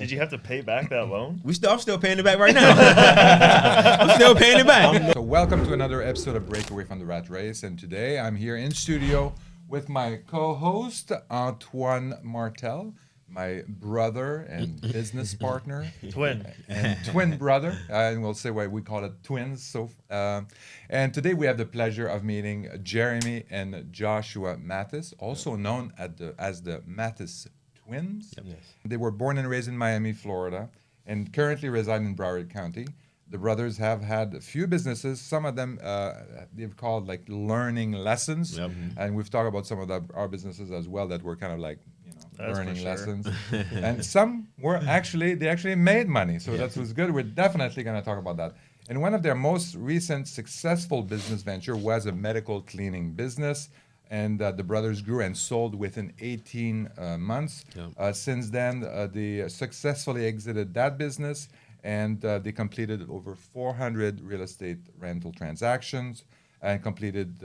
Did you have to pay back that loan? I'm still paying it back right now. I'm still paying it back. So welcome to another episode of Breakaway from the Rat Race, and today I'm here in studio with my co-host Antoine Martel, my brother and business partner, twin brother, and we'll say why we call it twins. So, and today we have the pleasure of meeting Jeremy and Joshua Mathis, also known as the MathisTwins. Yes. They were born and raised in Miami, Florida, and currently reside in Broward County. The brothers have had a few businesses. Some of them they've called like learning lessons, and we've talked about some of our businesses as well that were kind of like learning lessons. And some were they actually made money, so that was good. We're definitely going to talk about that. And one of their most recent successful business venture was a medical cleaning business. And the brothers grew and sold within 18 months. Since then, they successfully exited that business, and they completed over 400 real estate rental transactions and completed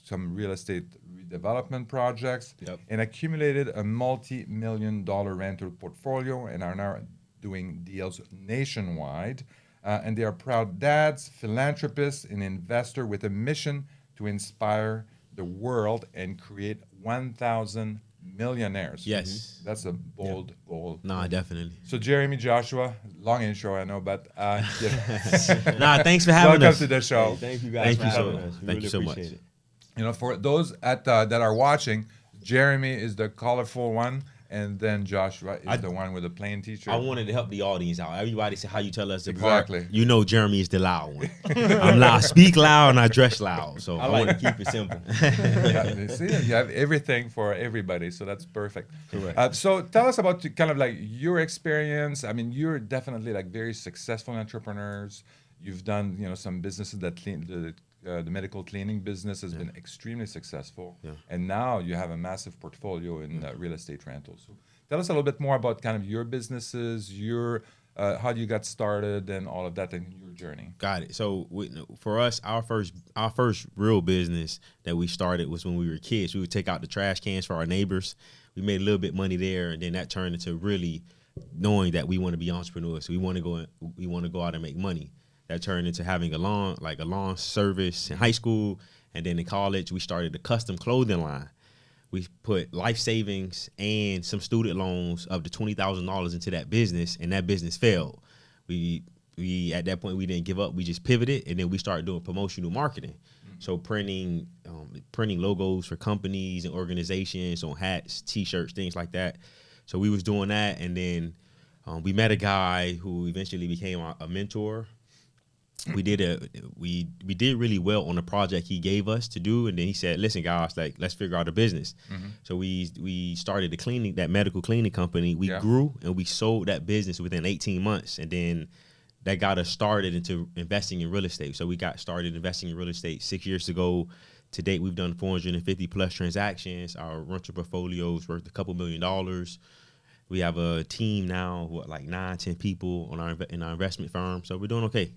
some real estate redevelopment projects and accumulated a multi-million-dollar rental portfolio and are now doing deals nationwide. And they are proud dads, philanthropists, and investor with a mission to inspire the world and create 1,000 millionaires. Yes. That's a bold goal. Nah, definitely. So Jeremy, Joshua, long intro, I know, but thanks for having welcome us. to the show. Hey, thank you guys for having us. We Thank you so much. appreciate it. You know, for those that are watching, Jeremy is the colorful one, and then Joshua is the one with the plain t-shirt. I wanted to help the audience out. Everybody say how you tell us Exactly. You know Jeremy is the loud one. I'm loud. Speak loud and I dress loud. So I like to keep it simple. You see, you have everything for everybody, so that's perfect. Correct. So tell us about kind of like your experience. I mean, you're definitely like very successful entrepreneurs. You've done some businesses that clean the medical cleaning business has been extremely successful, and now you have a massive portfolio in real estate rentals. So tell us a little bit more about kind of your businesses, how you got started, and all of that, and your journey. Got it. So for us, our first real business that we started was when we were kids. We would take out the trash cans for our neighbors. We made a little bit of money there, and then that turned into really knowing that we want to be entrepreneurs. So we want to go out and make money. That turned into having a lawn service in high school, and then in college we started a custom clothing line. We put life savings and some student loans up to $20,000 into that business, and that business failed. We at that point we didn't give up. We just pivoted, and then we started doing promotional marketing. So printing logos for companies and organizations on hats, T-shirts, things like that. So we was doing that, and then we met a guy who eventually became a mentor. We did really well on the project he gave us to do, and then he said, "Listen, guys, like let's figure out a business." So we started that medical cleaning company. We grew and we sold that business within 18 months, and then that got us started into investing in real estate. So we got started investing in real estate 6 years ago. To date, we've done 450 plus transactions. Our rental portfolio is worth a couple $1 million. We have a team now, like 9-10 people in our investment firm. So we're doing okay.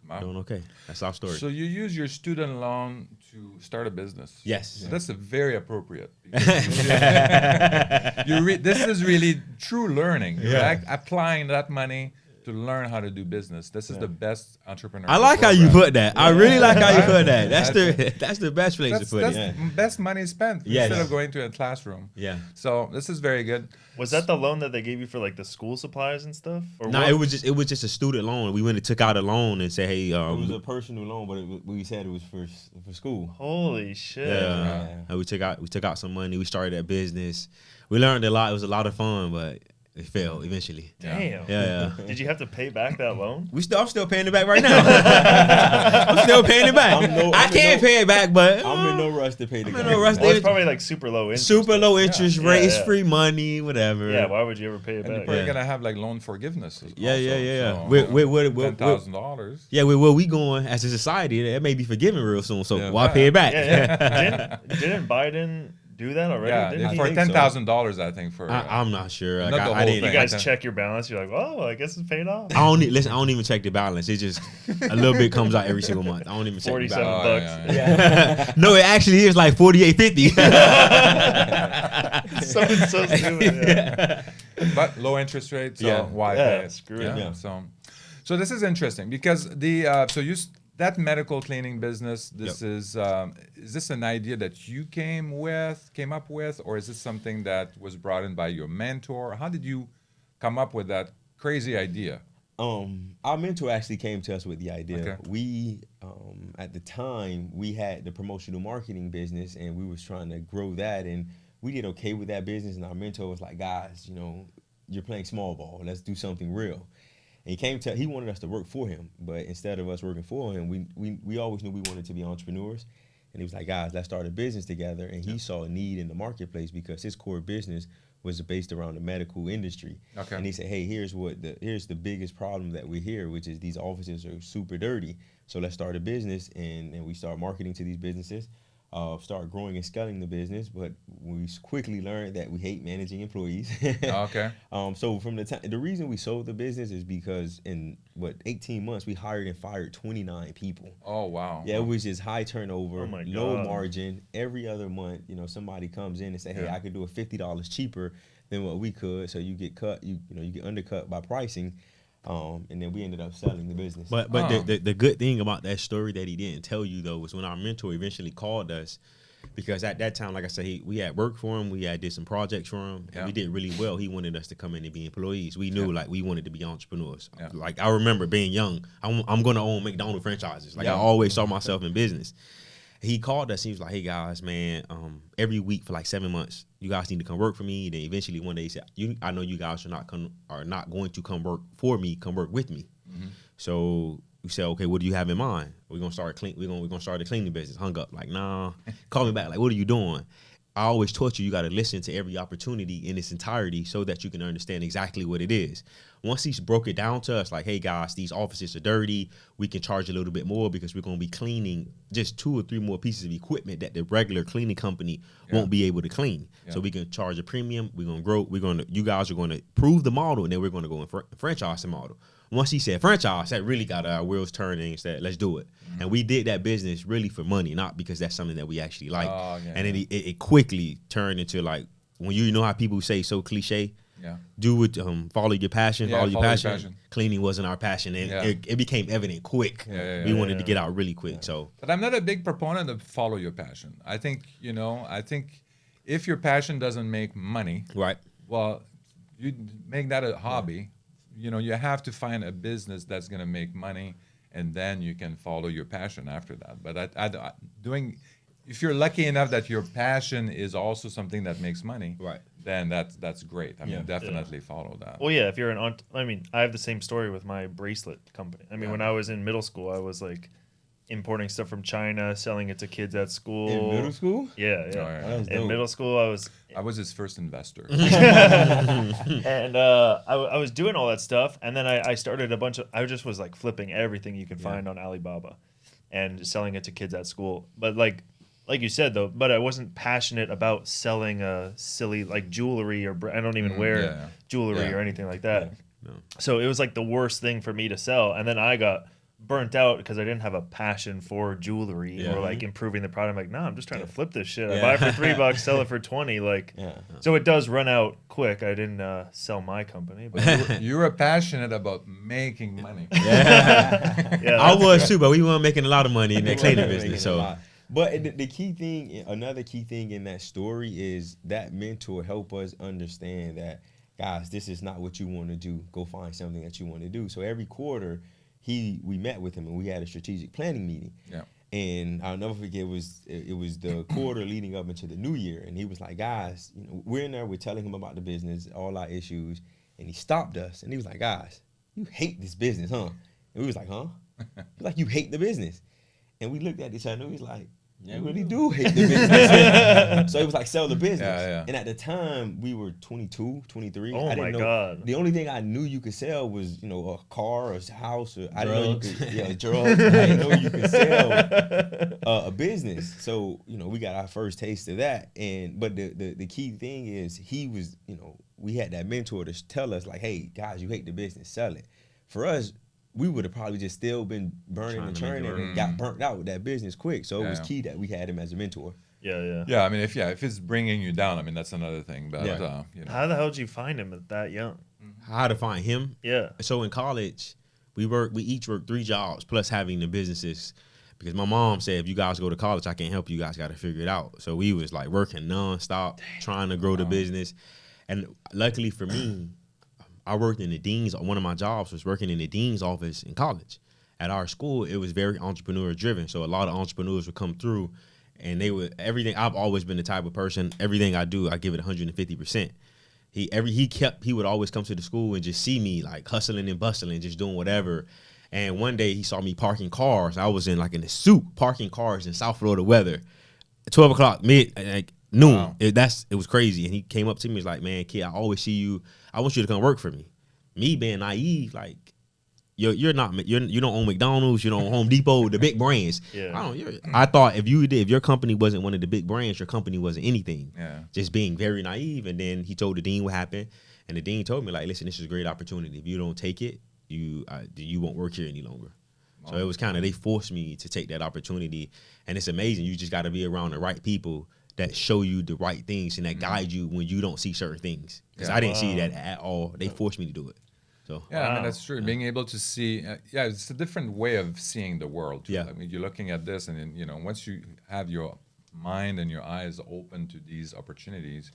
Wow. Doing okay. That's our story. So you use your student loan to start a business. Yes. So that's very appropriate. This is really true learning. You're applying that money to learn how to do business. This is the best entrepreneur. I like how you put that. I really like how you put that. That's the best place to put it. That's best money spent instead of going to a classroom. Yeah. So this is very good. Was that the loan that they gave you for like the school supplies and stuff? No, it was just a student loan. We went and took out a loan and said, "Hey, it was a personal loan, but we said it was for school." Holy shit! Yeah. We took out some money. We started that business. We learned a lot. It was a lot of fun, but it failed eventually. Damn. Yeah. Did you have to pay back that loan? I'm still paying it back right now. I'm still paying it back. I can't pay it back, but I'm in no rush to pay the guy. Well, it's probably like super low interest. Super low interest rate. It's free money, whatever. Yeah. Why would you ever pay it And you're back? probably gonna have like loan forgiveness. Yeah. So, $10,000. Yeah, where we going as a society? That may be forgiven real soon. So why pay it back? Didn't Biden do that already? Yeah, for $10,000, I think. I'm not sure. Not the whole I didn't. You guys check your balance. You're like, oh, I guess it's paid off. I don't even check the balance. It just a little bit comes out every single month. I don't even check the balance. $47. Yeah. No, it actually is like $48.50. So stupid. Yeah. But low interest rate, so Yeah. why Yeah, pay it? screw it. Yeah. So this is interesting because that medical cleaning business. This is this an idea that you came up with, or is this something that was brought in by your mentor? How did you come up with that crazy idea? Our mentor actually came to us with the idea. Okay. We, at the time, we had the promotional marketing business, and we was trying to grow that, and we did okay with that business. And our mentor was like, "Guys, you're playing small ball. Let's do something real." And he wanted us to work for him, but instead of us working for him, we always knew we wanted to be entrepreneurs. And he was like, "Guys, let's start a business together." And he saw a need in the marketplace because his core business was based around the medical industry. Okay. And he said, "Hey, here's the biggest problem that we hear, which is these offices are super dirty. So let's start a business." And we start marketing to these businesses, start growing and scaling the business. But we quickly learned that we hate managing employees. Okay. So from the reason we sold the business is because in 18 months we hired and fired 29 people. Oh wow. Yeah, it was just high turnover, Oh my low God. margin. Every other month, somebody comes in and say, "Hey, Yeah. I could do it $50 cheaper than what we could." So you get cut, you get undercut by pricing, and then we ended up selling the business. But the good thing about that story that he didn't tell you though was when our mentor eventually called us, because at that time, like I said, we had worked for him, we had did some projects for him, and we did really well. He wanted us to come in and be employees. We knew like we wanted to be entrepreneurs. Yeah. Like I remember being young, I'm going to own McDonald's franchises. Like Yeah. I always saw myself in business. He called us. He was like, "Hey guys, man, every week for like 7 months, you guys need to come work for me." Then eventually one day he said, "I know you guys are not going to come work for me. Come work with me." So we said, "Okay, what do you have in mind? We're gonna start We're gonna start a cleaning business." Hung up like, "Nah." Call me back like, "What are you doing?" I always taught you got to listen to every opportunity in its entirety so that you can understand exactly what it is. Once he broke it down to us, like, "Hey guys, these offices are dirty. We can charge a little bit more because we're going to be cleaning just 2 or 3 more pieces of equipment that the regular cleaning company won't be able to clean. So we can charge a premium. We're going to grow. You guys are going to prove the model, and then we're going to go and franchise the model." Once he said franchise, that really got our wheels turning and said, "Let's do it." And we did that business really for money, not because that's something that we actually like. And then it quickly turned into like, when you know how people say so cliche, do it, follow your passion, follow your passion. Cleaning wasn't our passion, and it became evident quick. We wanted to get out really quick. So, but I'm not a big proponent of follow your passion. I think if your passion doesn't make money, right, well, you make that a hobby. You have to find a business that's going to make money, and then you can follow your passion after that. But if you're lucky enough that your passion is also something that makes money, right, then that's great. I mean, definitely follow that. Well, yeah, if you're I have the same story with my bracelet company. I mean, when I was in middle school, I was like importing stuff from China, selling it to kids at school. In middle school? Yeah. That's In middle school, I was his first investor. and I was doing all that stuff, and then I started I just was like flipping everything you can find on Alibaba and selling it to kids at school. But like you said though, but I wasn't passionate about selling a silly like jewelry I don't even wear jewelry or anything like that. No. So it was like the worst thing for me to sell, and then I got burnt out because I didn't have a passion for jewelry or like improving the product. I'm like, nah, I'm just trying to flip this shit. I buy it for $3, sell it for 20. Like, so it does run out quick. I didn't sell my company, but You were passionate about making money. I was too, but we weren't making a lot of money in that cleaning business. So, but the key thing, another key thing in that story is that mentor helped us understand that, guys, this is not what you want to do. Go find something that you want to do. So every quarter, we met with him and we had a strategic planning meeting. Yeah. And I'll never forget, it was the quarter leading up into the new year. And he was like, "Guys, we're in there, we're telling him about the business, all our issues." And he stopped us and he was like, "Guys, you hate this business, huh?" And we was like, "Huh?" He's like, "You hate the business." And we looked at each other and he was like, "Yeah, we really do hate the business." So it was like, sell the business. And at the time, we were 22, 23. Oh, I didn't my know. God. The only thing I knew you could sell was, a car or a house. Or I didn't know you could, drugs. I didn't know you could sell a business. So, we got our first taste of that. But the key thing is he was, we had that mentor to tell us like, "Hey, guys, you hate the business, sell it." For us, we would have probably just still been burning and churning and got burnt out with that business quick. So it was key that we had him as a mentor. Yeah, I mean, if it's bringing you down, I mean, that's another thing. But Yeah. you know. How the hell did you find him at that young? How to find him? Yeah. So in college, we each worked 3 jobs plus having the businesses. Because my mom said, if you guys go to college, I can't help you. You guys got to figure it out. So we was like working nonstop, trying to grow the business. And luckily for me, I worked in the dean's. One of my jobs was working in the dean's office in college. At our school, it was very entrepreneur driven. So a lot of entrepreneurs would come through, and they would everything. I've always been the type of person. Everything I do, I give it 150%. He would always come to the school and just see me like hustling and bustling, just doing whatever. And one day he saw me parking cars. I was in a suit parking cars in South Florida weather. 12 o'clock, noon. Wow. It was crazy. And he came up to me, was like, man, kid, I always see you. I want you to come work for me. Me being naive, like, you don't own McDonald's, you don't own Home Depot, the big brands. Yeah. I thought if your company wasn't one of the big brands, your company wasn't anything. Yeah. Just being very naive. And then he told the dean what happened. And the dean told me, like, listen, this is a great opportunity. If you don't take it, you won't work here any longer. So it was kind of, they forced me to take that opportunity. And it's amazing. You just got to be around the right people that show you the right things and that guide you when you don't see certain things. Because I didn't see that at all. They forced me to do it. So Yeah, I mean, that's true. Being able to see, it's a different way of seeing the world. Too. Yeah. I mean, you're looking at this, and then, you know, once you have your mind and your eyes open to these opportunities,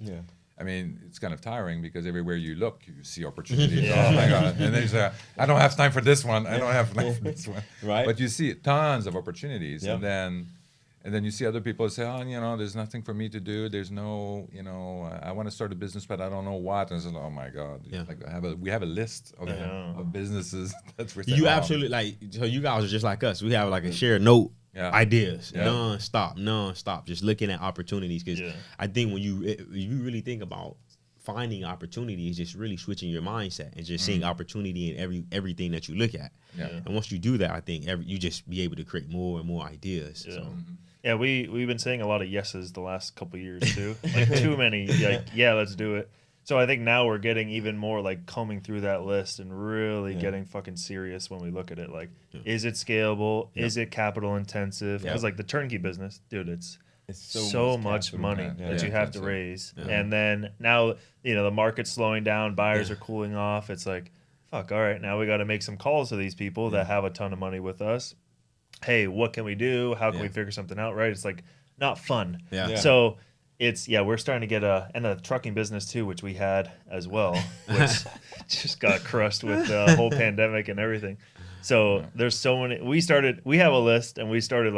I mean, it's kind of tiring because everywhere you look, you see opportunities. Oh my God! And then you say, "I don't have time for this one. I don't have time for this one." Right. But you see tons of opportunities, Yep. and then you see other people say, "Oh, you know, there's nothing for me to do. There's no, you know, I want to start a business, but I don't know what." And it's like, "Oh my God!" Yeah. Like we have a list of businesses that's we're saying, you wow. absolutely so you guys are just like us. We have like a shared note. Yeah. Ideas, Yeah. non-stop, just looking at opportunities. Because Yeah. I think when you really think about finding opportunity, is just really switching your mindset and just seeing opportunity in everything that you look at. Yeah. And once you do that, I think you just be able to create more and more ideas. Yeah. So Yeah, we've been saying a lot of yeses the last couple of years too. Like too many. Like, yeah, let's do it. So I think now we're getting even more like combing through that list and really getting fucking serious when we look at it. Like, is it scalable? Is it capital intensive? Because like the turnkey business, dude, it's so much capital, money man. that Yeah. you have to Intensive. raise. And then now, you know, the market's slowing down, buyers are cooling off. It's like, fuck, all right, now we got to make some calls to these people that have a ton of money with us. Hey, what can we do? How can we figure something out, right? It's like not fun. Yeah. So it's, we're starting to get and a trucking business too, which we had as well, which just got crushed with the whole pandemic and everything. So there's so many, we have a list and we started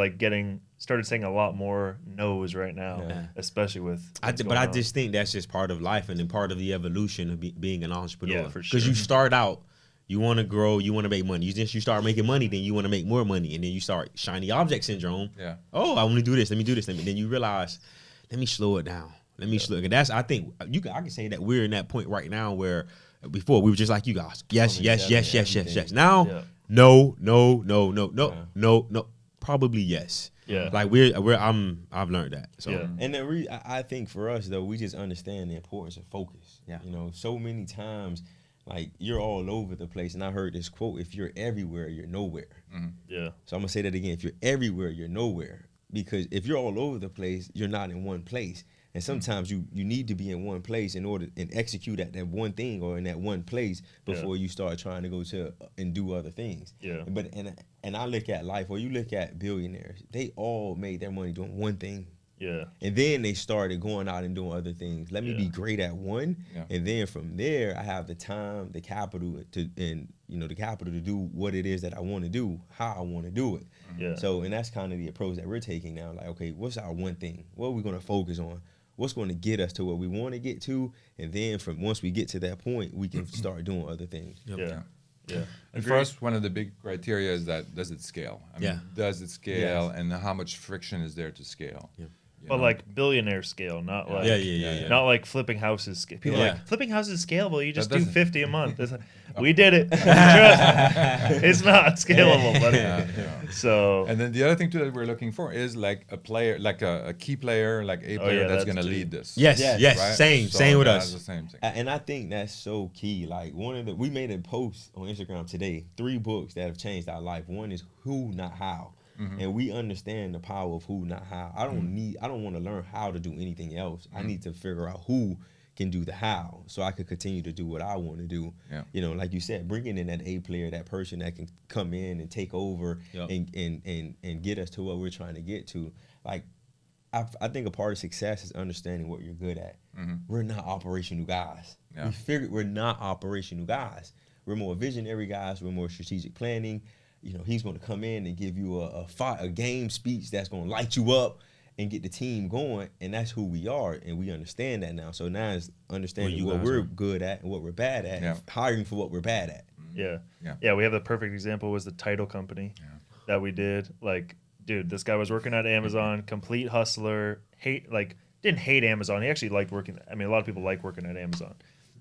saying a lot more no's right now, especially with I just think that's just part of life and then part of the evolution of being an entrepreneur. Yeah, for Because sure. you start out, you want to grow, you want to make money. You start making money, then you want to make more money, and then you start shiny object syndrome. Yeah. Oh, I want to do this. Let me do this. Then you realize, let me slow it down. Let me slow it. And I think I can say that we're in that point right now where before we were just like you guys. Yes. Now, no. Probably yes. Yeah. Like I've learned that. So Yeah. And I think for us though, we just understand the importance of focus. Yeah. You know, so many times, like you're all over the place, and I heard this quote: "If you're everywhere, you're nowhere." Yeah. So I'm gonna say that again: if you're everywhere, you're nowhere. Because if you're all over the place, you're not in one place. And sometimes you need to be in one place in order and execute at that one thing or in that one place before you start trying to go to and do other things. Yeah. But and I look at life, or you look at billionaires, they all made their money doing one thing. Yeah. And then they started going out and doing other things. Let me be great at one, and then from there I have the time, the capital to do what it is that I want to do, how I want to do it. Yeah. So, and that's kind of the approach that we're taking now. Like, okay, what's our one thing? What are we going to focus on? What's going to get us to where we want to get to? And then once we get to that point, we can start doing other things. Yeah. Yeah. And for us, one of the big criteria is that does it scale? I mean, does it scale, and how much friction is there to scale? Yeah. You But know? like billionaire scale, not like not like flipping houses scale. People are like flipping houses is scalable. You just do doesn't- 50 a month. It's like, we did it. Trust me. It's not scalable, buddy. So And then the other thing too that we're looking for is like a player, like a key player, like a player yeah, that's that's going to too. lead this. yes. Right? Same So with that's us. the same thing. And I think that's so key. Like we made a post on Instagram today, 3 books that have changed our life. One is Who, Not How. and we understand the power of who, not how. I don't want to learn how to do anything else. I need to figure out who can do the how, so I could continue to do what I want to do. Yeah. You know, like you said, bringing in that A player, that person that can come in and take over and get us to what we're trying to get to. Like, I think a part of success is understanding what you're good at. We're not operational guys. Yeah. We figured we're not operational guys. We're more visionary guys. We're more strategic planning. You know, he's going to come in and give you a game speech that's going to light you up and get the team going, and that's who we are, and we understand that now. So now it's understanding what we're good at and what we're bad at, and hiring for what we're bad at. Yeah. We have the perfect example was the title company that we did. Like, dude, this guy was working at Amazon, complete hustler, didn't hate Amazon. He actually liked working. I mean, a lot of people like working at Amazon,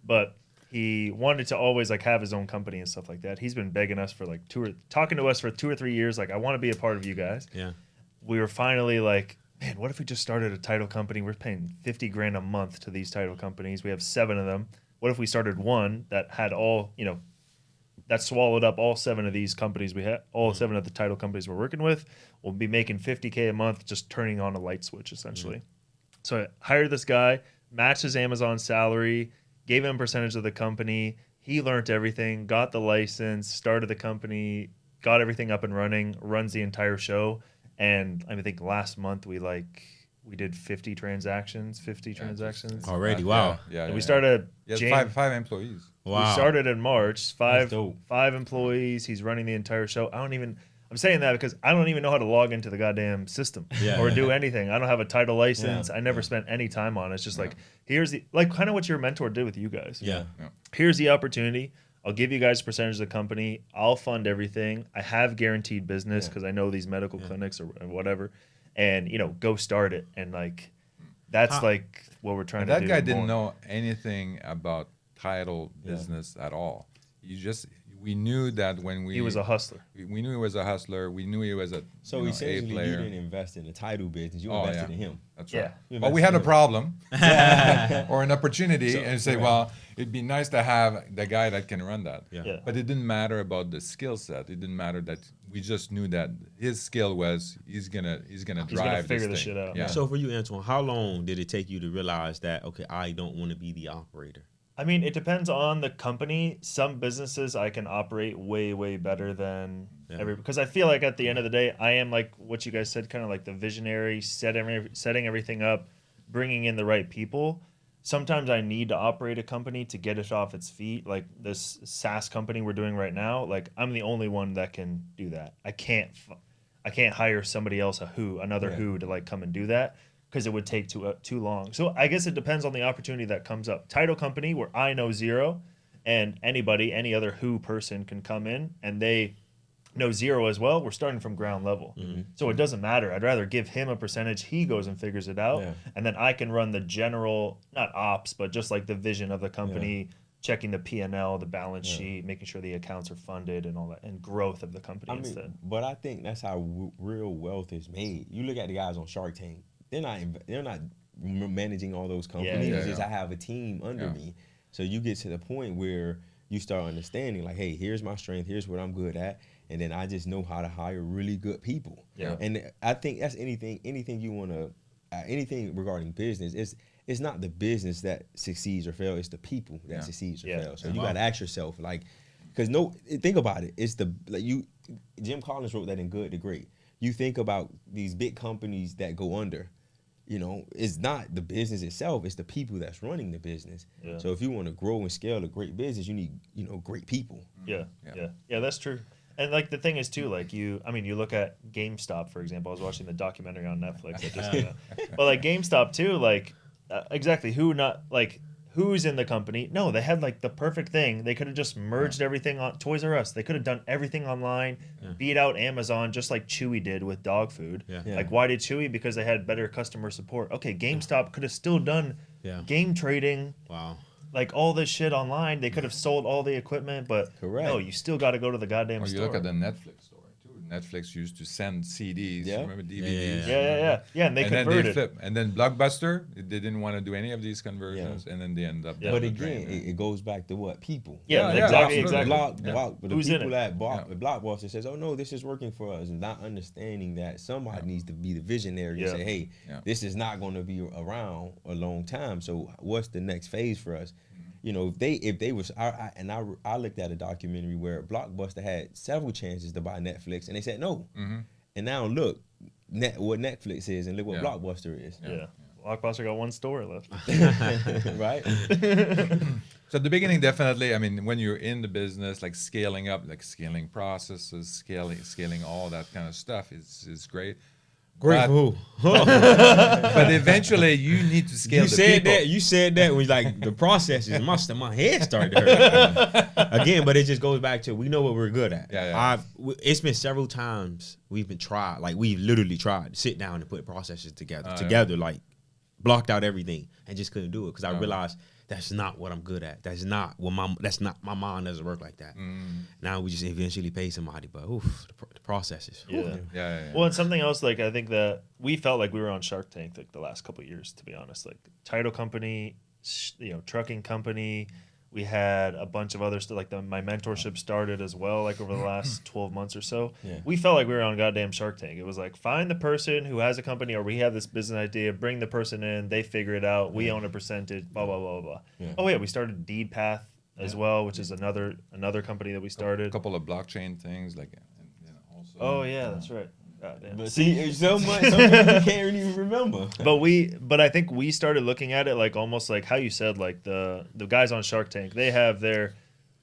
but he wanted to always like have his own company and stuff like that. He's been begging us for like talking to us for 2 or 3 years. Like, I want to be a part of you guys. Yeah. We were finally like, man, what if we just started a title company? We're paying $50,000 a month to these title companies. We have 7 of them. What if we started one that had all, you know, that swallowed up all 7 of these companies we had, all 7 of the title companies we're working with? We'll be making $50,000 a month just turning on a light switch, essentially. So I hired this guy, matched his Amazon salary, gave him a percentage of the company. He learned everything, got the license, started the company, got everything up and running, runs the entire show. And I think last month we did 50 transactions already. Wow. And we started five employees. Wow. We started in March, five employees. He's running the entire show. I'm saying that because I don't even know how to log into the goddamn system or do anything. I don't have a title license. I never spent any time on it. It's just like, here's kind of what your mentor did with you guys. Here's the opportunity. I'll give you guys a percentage of the company. I'll fund everything. I have guaranteed business because I know these medical clinics or whatever. And, you know, go start it. And, like, that's, like, what we're trying to do. That guy didn't know anything about title business at all. We knew that he was a hustler. We knew he was a hustler. We knew he was a essentially A player. You didn't invest in the title business. You invested in him. That's right. But we had a problem or an opportunity and say, well, it'd be nice to have the guy that can run that. But it didn't matter about the skill set. It didn't matter that we just knew that his skill was he's gonna drive figure this shit thing. out. Yeah. So for you, Antoine, how long did it take you to realize that, okay, I don't want to be the operator? I mean, it depends on the company. Some businesses I can operate way, way better than because I feel like at the end of the day, I am like what you guys said, kind of like the visionary, setting everything up, bringing in the right people. Sometimes I need to operate a company to get it off its feet. Like this SaaS company we're doing right now, like I'm the only one that can do that. I can't hire somebody else, another who to like come and do that, because it would take too long. So I guess it depends on the opportunity that comes up. Title company where I know zero, and any other person can come in and they know zero as well. We're starting from ground level. So it doesn't matter. I'd rather give him a percentage. He goes and figures it out. And then I can run the general, not ops, but just like the vision of the company, checking the P&L, the balance sheet, making sure the accounts are funded and all that, and growth of the company instead. But I think that's how real wealth is made. You look at the guys on Shark Tank. They're not managing all those companies. It's just I have a team under me. So you get to the point where you start understanding, like, hey, here's my strength, here's what I'm good at, and then I just know how to hire really good people. And I think that's anything you want to, anything regarding business. It's not the business that succeeds or fails. It's the people that succeeds or fails. So you got to ask yourself, like, because think about it. It's Jim Collins wrote that in Good to Great. You think about these big companies that go under. You know, it's not the business itself, it's the people that's running the business. So if you want to grow and scale a great business, you need, great people. Yeah, that's true. And like the thing is too, like you look at GameStop, for example. I was watching the documentary on Netflix that just came out. But like GameStop too, like exactly who's in the company? No, they had like the perfect thing. They could have just merged everything on Toys R Us. They could have done everything online, beat out Amazon just like Chewy did with dog food. Like why did Chewy? Because they had better customer support. Okay, GameStop could have still done game trading. Wow. Like all this shit online. They could have sold all the equipment, but no, you still got to go to the goddamn store. You look at the Netflix story too. Netflix used to send CDs. Yeah. Remember DVDs? Yeah, and they and then converted. they flip. And then Blockbuster, they didn't want to do any of these conversions, and then they end up. Yeah. down But the again, drain, it goes back to what people. Yeah, Yeah, exactly, absolutely. exactly. The Who's in people it? at Blockbuster says, "Oh no, this is working for us," and not understanding that somebody needs to be the visionary and say, "Hey, this is not going to be around a long time. So what's the next phase for us?" You know, if they was, I looked at a documentary where Blockbuster had several chances to buy Netflix, and they said no. And now look, what Netflix is, and look what Blockbuster is. Yeah. Blockbuster got one store left. Right? So at the beginning, definitely, I mean, when you're in the business, like scaling up, like scaling processes, scaling all that kind of stuff is great. Great But- for who? But eventually, you need to scale You the said people. that. You said that when like the process is my head started to hurt again. But it just goes back to we know what we're good at. Yeah. It's been several times we've literally tried to sit down and put processes together, like blocked out everything and just couldn't do it because I realized that's not what I'm good at. That's not my mind doesn't work like that. Now we just eventually pay somebody, but the processes. Yeah. Well, and something else, like I think that we felt like we were on Shark Tank like the last couple of years, to be honest. Like title company, trucking company. We had a bunch of other stuff. Like my mentorship started as well, like over the last 12 months or so. Yeah. We felt like we were on goddamn Shark Tank. It was like find the person who has a company, or we have this business idea, bring the person in, they figure it out, we own a percentage, blah blah blah blah. Yeah. Oh yeah, we started Deed Path as well, which is another company that we started. A couple of blockchain things, like also. Oh yeah, that's right. Goddamn. But see, it's so much you can't even remember. But I think we started looking at it like almost like how you said, like the guys on Shark Tank, they have their,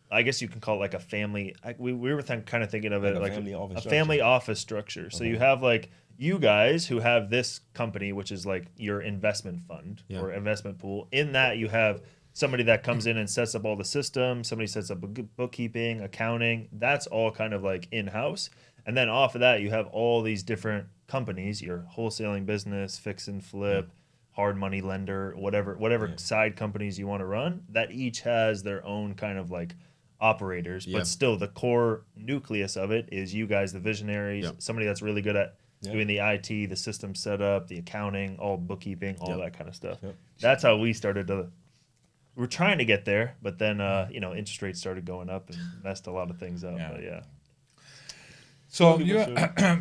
I guess you can call it like a family. We were kind of thinking of it like a family office structure. So you have like you guys who have this company, which is like your investment fund or investment pool. In that you have somebody that comes in and sets up all the systems. Somebody sets up bookkeeping, accounting. That's all kind of like in-house. And then off of that, you have all these different companies, your wholesaling business, fix and flip, hard money lender, whatever side companies you want to run, that each has their own kind of like operators. But still, the core nucleus of it is you guys, the visionaries, somebody that's really good at doing the IT, the system setup, the accounting, all bookkeeping, all that kind of stuff. That's how we started to... We're trying to get there, but then, interest rates started going up and messed a lot of things up. But So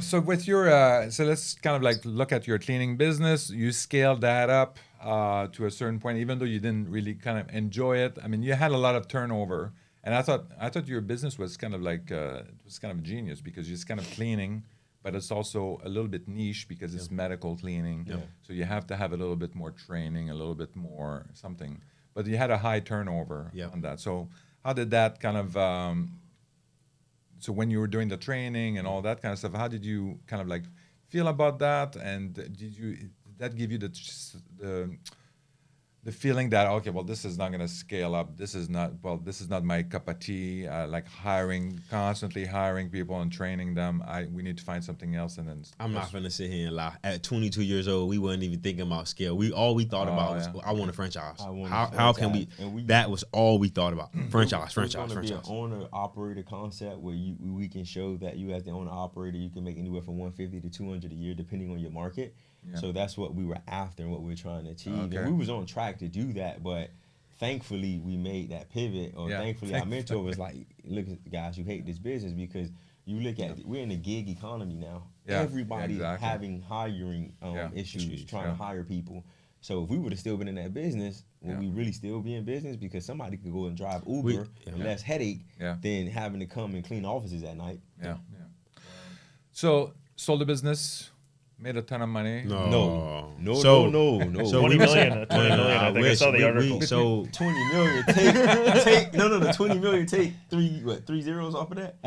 so with your so let's kind of like look at your cleaning business. You scaled that up to a certain point, even though you didn't really kind of enjoy it. I mean, you had a lot of turnover, and I thought your business was kind of like it was kind of genius because it's kind of cleaning, but it's also a little bit niche because it's medical cleaning. So you have to have a little bit more training, a little bit more something. But you had a high turnover on that. So how did that kind of so when you were doing the training and all that kind of stuff, how did you kind of like feel about that? And did that give you the feeling that, okay, well, this is not going to scale up. This is not my cup of tea. Like constantly hiring people and training them. We need to find something else. And then I'm not going to sit here and lie. At 22 years old, we weren't even thinking about scale. All we thought about was, I want a franchise. How can we? That was all we thought about. Franchise. It's going to be an owner-operator concept where we can show that you as the owner-operator, you can make anywhere from $150 to $200 a year, depending on your market. Yeah. So that's what we were after and what we were trying to achieve. Okay. And we was on track to do that, but thankfully we made that pivot. Or thankfully our mentor was like, look, guys, you hate this business because you look at we're in a gig economy now. Yeah, everybody's having hiring issues, trying to hire people. So if we would have still been in that business, would we really still be in business? Because somebody could go and drive Uber and less headache than having to come and clean offices at night. Yeah. So sold the business. Made a ton of money. No. So 20 million. I think I saw the article. So 20 million. Take the 20 million. Take three zeros off of that.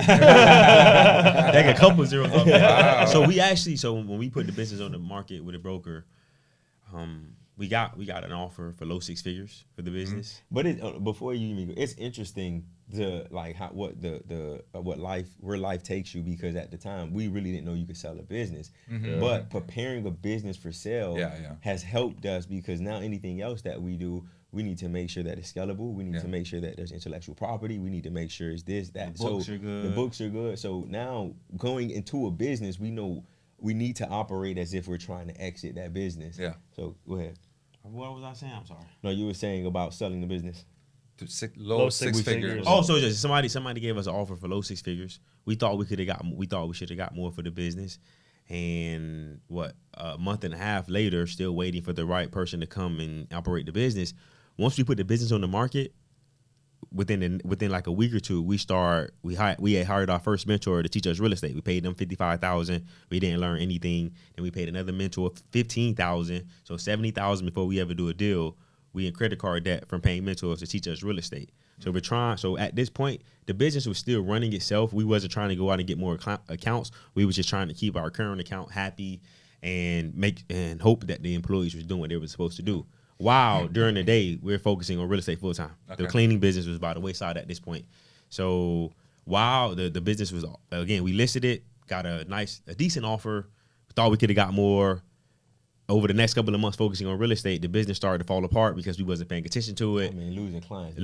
Take a couple zeros off of that. Wow. So when we put the business on the market with a broker, we got an offer for low six figures for the business. But before you even go, it's interesting to like where life takes you, because at the time we really didn't know you could sell a business. But preparing a business for sale has helped us, because now anything else that we do, we need to make sure that it's scalable. We need to make sure that there's intellectual property. We need to make sure it's this, that. The books are good. The books are good. So now going into a business, we know we need to operate as if we're trying to exit that business. Yeah. So go ahead. What was I saying? I'm sorry. No, you were saying about selling the business. To low six figures. figures. Oh, so just somebody gave us an offer for low six figures. We thought we should have got more for the business. And a month and a half later, still waiting for the right person to come and operate the business. Once we put the business on the market, within like a week or two, we had hired our first mentor to teach us real estate. We paid them $55,000. We didn't learn anything. Then we paid another mentor $15,000, so $70,000 before we ever do a deal. We in credit card debt from paying mentors to teach us real estate. So we're trying. So at this point, the business was still running itself. We wasn't trying to go out and get more accounts. We was just trying to keep our current account happy and hope that the employees was doing what they were supposed to do. While during the day, we're focusing on real estate full time. Okay. The cleaning business was by the wayside at this point. So while the business was, again, we listed it, got a decent offer, thought we could have got more. Over the next couple of months focusing on real estate, the business started to fall apart because we wasn't paying attention to it. I mean, losing clients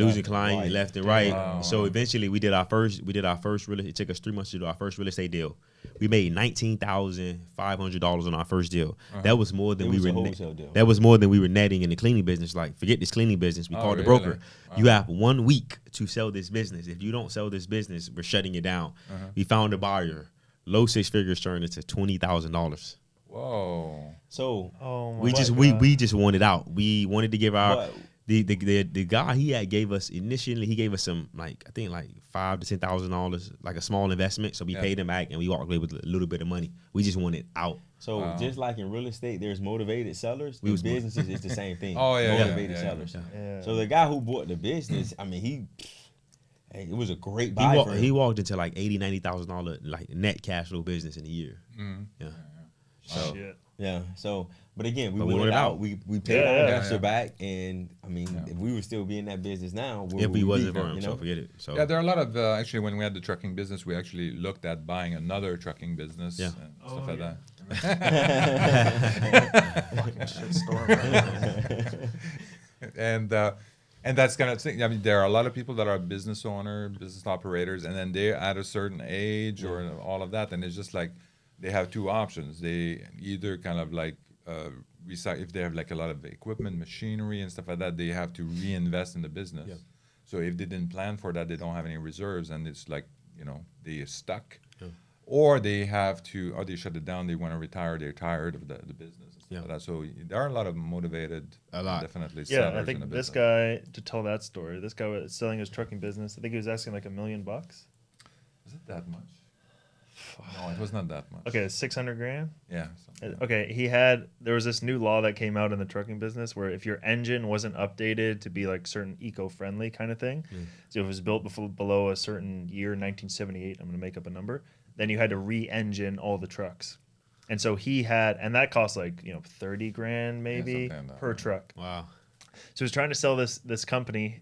left and right. Wow. So eventually we did our first real estate. It took us 3 months to do our first real estate deal. We made $19,500 on our first deal. That was more than that was more than we were netting in the cleaning business. Like, forget this cleaning business. We called the broker. Wow. You have 1 week to sell this business. If you don't sell this business, we're shutting it down. We found a buyer. Low six figures turned into $20,000. Whoa! So we just wanted out. We wanted to give our the guy he gave us some I think $5,000 to $10,000 like a small investment. So we paid him back and we walked away with a little bit of money. We just wanted out. So just like in real estate, there's motivated sellers. Businesses is the same thing. Motivated sellers. Yeah. So the guy who bought the business, I mean, it was a great buy for him. He walked into like $80,000-$90,000 like net cash flow business in a year. Yeah. So shit. So but again, we wanted went out. out. We paid our investor back, and I mean, if we were still be in that business now, if we wasn't for him, so forget it. So there are a lot of actually when we had the trucking business, we actually looked at buying another trucking business and stuff like that. Fucking shitstorm. And that's kind of thing. I mean, there are a lot of people that are business operators, and then they're at a certain age or all of that, and it's just like they have two options. They either kind of like recycle, if they have like a lot of equipment, machinery, and stuff like that, they have to reinvest in the business. Yeah. So if they didn't plan for that, they don't have any reserves, and it's like, they're stuck. Yeah. Or they have to, or they shut it down, they want to retire, they're tired of the business. And stuff like that. So there are a lot of motivated, definitely sellers. Yeah, I think this guy, to tell that story, this guy was selling his trucking business. I think he was asking like $1 million. Was it that much? No, it was not that much. Okay, $600,000. Yeah. Okay, there was this new law that came out in the trucking business where if your engine wasn't updated to be like certain eco-friendly kind of thing, so if it was built below a certain year, 1978, I'm going to make up a number, then you had to re-engine all the trucks. And so and that cost like, $30,000 maybe per truck. Wow. So he was trying to sell this company,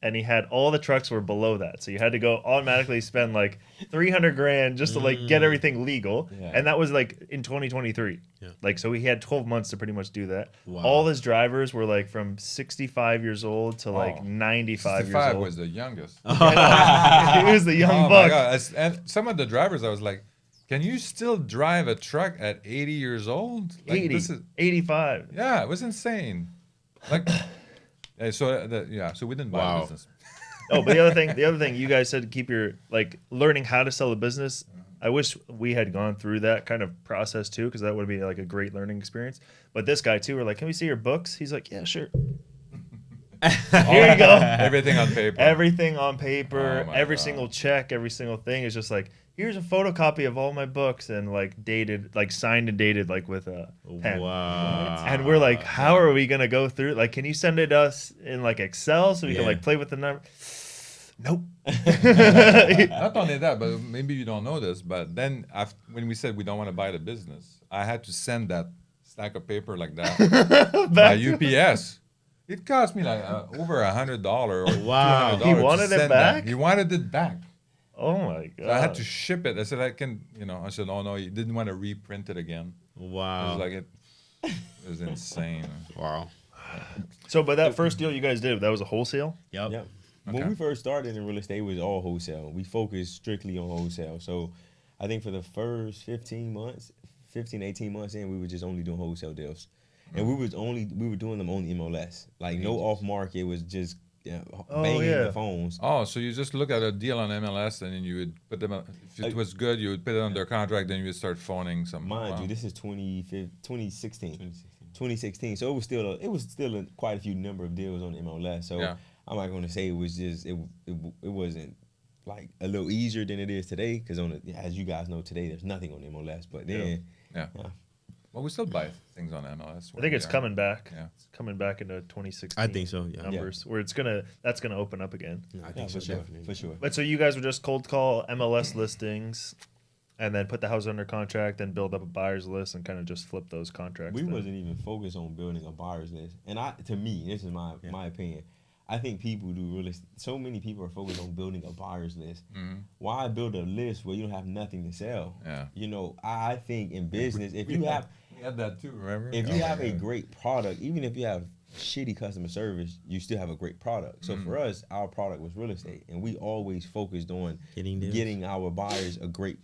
and he had all the trucks were below that. So you had to go automatically spend like $300,000 just to like get everything legal. Yeah. And that was like in 2023. Yeah. Like, so he had 12 months to pretty much do that. Wow. All his drivers were like from 65 years old to like 95 years old. 65 was the youngest. He was the young buck. My God. And some of the drivers, I was like, can you still drive a truck at 80 years old? Like, 85. Yeah, it was insane. Like... So we didn't buy a business. Oh, but the other thing, you guys said keep your learning how to sell a business. I wish we had gone through that kind of process too, because that would be like a great learning experience. But this guy too, we're like, can we see your books? He's like, yeah, sure. Here you go. Everything on paper. Everything on paper. Oh single check, every single thing is just like, here's a photocopy of all my books and like dated, like signed and dated, like with a pen. Wow. And we're like, how are we gonna go through? Like, can you send it us in like Excel so we can like play with the number? Nope. Not only that, but maybe you don't know this, but then when we said we don't want to buy the business, I had to send that stack of paper like that by UPS. It cost me like over $100 or $200. He wanted it back? He wanted it back. Oh my God. So I had to ship it. I said, I said, oh no, he didn't want to reprint it again. Wow. It was like, it was insane. Wow. So, but that first deal you guys did, that was a wholesale? Yep. Yeah. When we first started in real estate, it was all wholesale. We focused strictly on wholesale. So I think for the first 18 months in, we were just only doing wholesale deals. And we were doing them on MLS. Like no off market, was just banging the phones. Oh, so you just look at a deal on MLS and then you would put them, if it was good, you would put it under contract, then you would start phoning some. Mind you, this is 2016. 2016. So it was still quite a few number of deals on MLS. So I'm not going to say it was just it wasn't like a little easier than it is today, because as you guys know, today there's nothing on MLS. But then well, we still buy things on MLS. I think it's coming back. Yeah, it's coming back into 2016. I think so. Yeah. Numbers where that's gonna open up again. I think for so. sure, for sure. But so you guys would just cold call MLS listings, and then put the house under contract, and build up a buyer's list, and kind of just flip those contracts. We wasn't even focused on building a buyer's list. And to me, this is my opinion. I think people do really. So many people are focused on building a buyer's list. Mm-hmm. Why build a list where you don't have nothing to sell? Yeah. You know, I think in business, if you have, we had that too. Remember? if you have a great product, even if you have shitty customer service, you still have a great product. So for us, our product was real estate, and we always focused on giving our buyers a great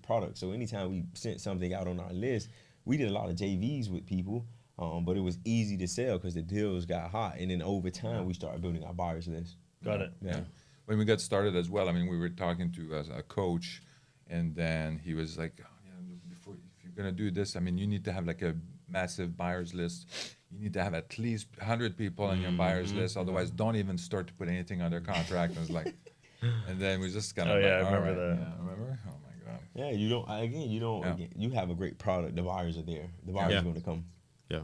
product. So anytime we sent something out on our list, we did a lot of JVs with people. But it was easy to sell because the deals got hot, and then over time we started building our buyers list. Got it. Yeah. When we got started as well, I mean, we were talking to a coach, and then he was like, if you're gonna do this, I mean, you need to have like a massive buyers list. You need to have at least 100 people on your buyers list. Otherwise, don't even start to put anything under contract. And it's like, and then we just kind of. Oh yeah, like, I remember that. Yeah, remember? Oh my god. Yeah, you have a great product. The buyers are there. The buyers are going to come. Yeah.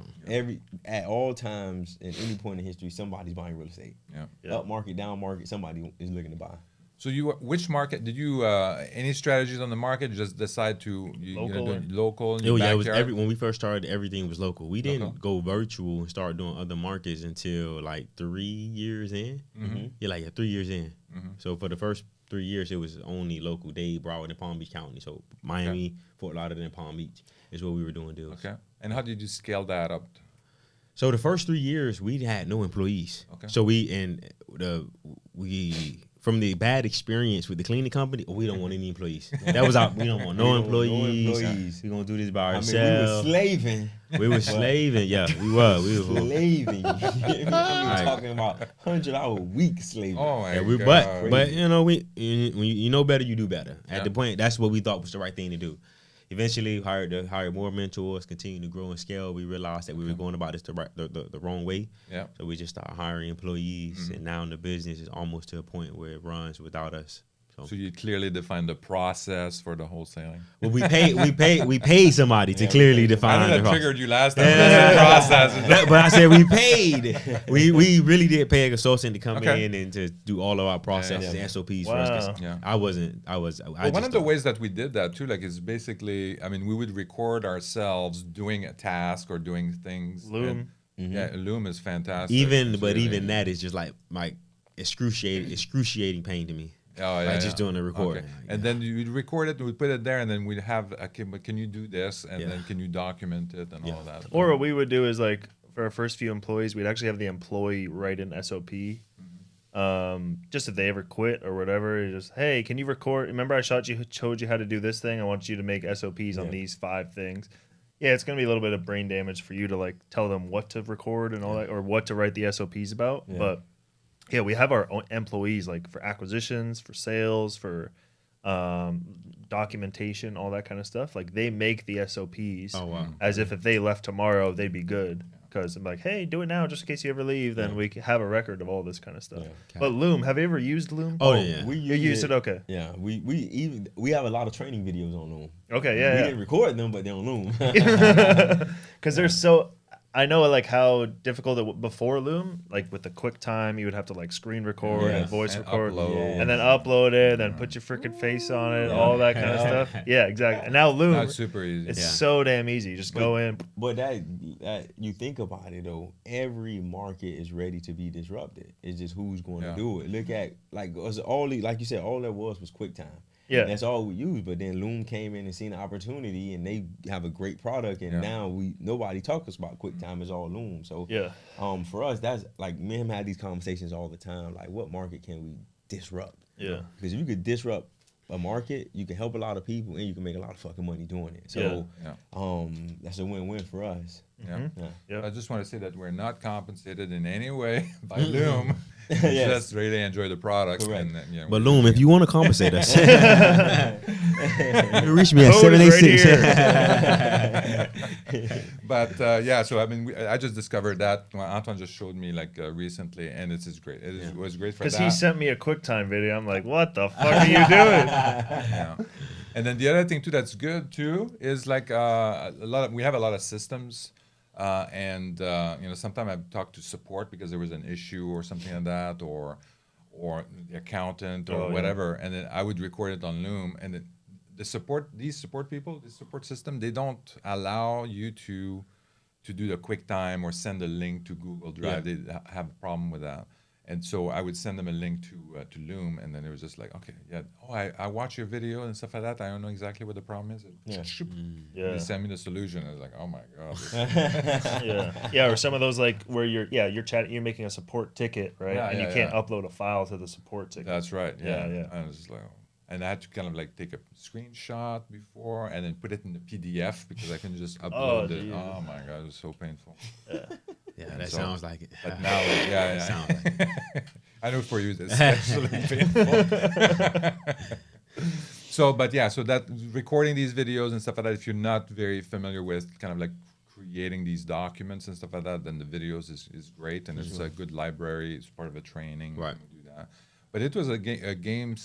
At all times, in any point in history, somebody's buying real estate. Yeah. Up market, down market, somebody is looking to buy. So which market did you? Any strategies on the market? Just decide to local. In your It was backyard? when we first started, everything was local. We didn't go virtual and start doing other markets until like 3 years in. Mm-hmm. Yeah, like 3 years in. So for the first 3 years, it was only local. Dade, Broward, and Palm Beach County. So Miami, Fort Lauderdale, and Palm Beach is where we were doing deals. Okay. And how did you scale that up? So the first 3 years, we had no employees. Okay. So we from the bad experience with the cleaning company, we don't want any employees. That was we don't want no employees. We're gonna do this by ourselves. I mean, we were slaving. We were slaving. Yeah, we were. Slaving. Talking about 100-hour week slaving. Oh my God. But you know, when you know better, you do better. At the point, that's what we thought was the right thing to do. Eventually, hired more mentors, continued to grow and scale. We realized that we were going about this the wrong way. Yeah. So we just started hiring employees, and now the business is almost to a point where it runs without us. So you clearly defined the process for the wholesaling. Well, we paid somebody to clearly define. I know the that process. triggered you last time. The process. But I said we paid. We really did pay a consultant to come in and to do all of our processes and SOPs for us. 'Cause I was. One of the ways that we did that too, like, is basically, I mean, we would record ourselves doing a task or doing things. Loom. Yeah, Loom is fantastic. Even that is just like excruciating pain to me. Oh, yeah, just doing the recording. Okay. And then you'd record it, we'd put it there, and then we'd have, can you do this? And then can you document it and all of that? Or what we would do is, like, for our first few employees, we'd actually have the employee write an SOP. Just if they ever quit or whatever, just, hey, can you record? Remember I showed you how to do this thing? I want you to make SOPs on these 5 things. Yeah, it's going to be a little bit of brain damage for you to, like, tell them what to record and all that, or what to write the SOPs about. Yeah. But yeah, we have our own employees, like, for acquisitions, for sales, for documentation, all that kind of stuff. Like, they make the SOPs as if they left tomorrow, they'd be good. Because I'm like, hey, do it now just in case you ever leave. Then we have a record of all this kind of stuff. Yeah. But Loom, have you ever used Loom? Oh, yeah. You used it? Okay. Yeah, we have a lot of training videos on Loom. Okay, yeah. We didn't record them, but they're on Loom. Because they're so... I know, like, how difficult it before Loom, like with the QuickTime, you would have to, like, screen record and voice record and then upload it, then put your freaking face on it, all that kind of stuff. Yeah, exactly. And now Loom, That's super easy. It's so damn easy. You just go in. But that you think about it though, every market is ready to be disrupted. It's just who's going to do it. Look at, like, like you said, all there was QuickTime. Yeah. That's all we use. But then Loom came in and seen the opportunity, and they have a great product. And now nobody talks about QuickTime. It's all Loom. So for us, that's like me and him had these conversations all the time. Like, what market can we disrupt? Yeah. Because if you could disrupt a market, you can help a lot of people, and you can make a lot of fucking money doing it. So that's a win-win for us. I just want to say that we're not compensated in any way by Loom. We just really enjoy the product. Correct. And, But Loom, if you want to compensate us, you reach me at 786. But so I mean, I just discovered that. Well, Antoine just showed me like recently, and it is great. It was great for that. Because he sent me a QuickTime video. I'm like, what the fuck are you doing? And then the other thing too that's good too is like we have a lot of systems. And sometimes I talk to support because there was an issue or something like that, or the accountant or whatever, and then I would record it on Loom. And these support system, they don't allow you to do the QuickTime or send a link to Google Drive. They have a problem with that. And so I would send them a link to Loom, and then it was just like, okay, I watch your video and stuff like that. I don't know exactly what the problem is. They send me the solution. I was like, oh my god. Or some of those like where you're making a support ticket, right? And you can't upload a file to the support ticket. That's right. Yeah. I was just like, and I had to kind of like take a screenshot before and then put it in the PDF because I couldn't just upload it. Oh my god, it was so painful. Yeah, that sounds like it. But now, Sounds like it. I know for you it's especially painful. So that recording these videos and stuff like that, if you're not very familiar with kind of like creating these documents and stuff like that, then the videos is great, and it's a good library. It's part of a training. Right. We do that. But it was a game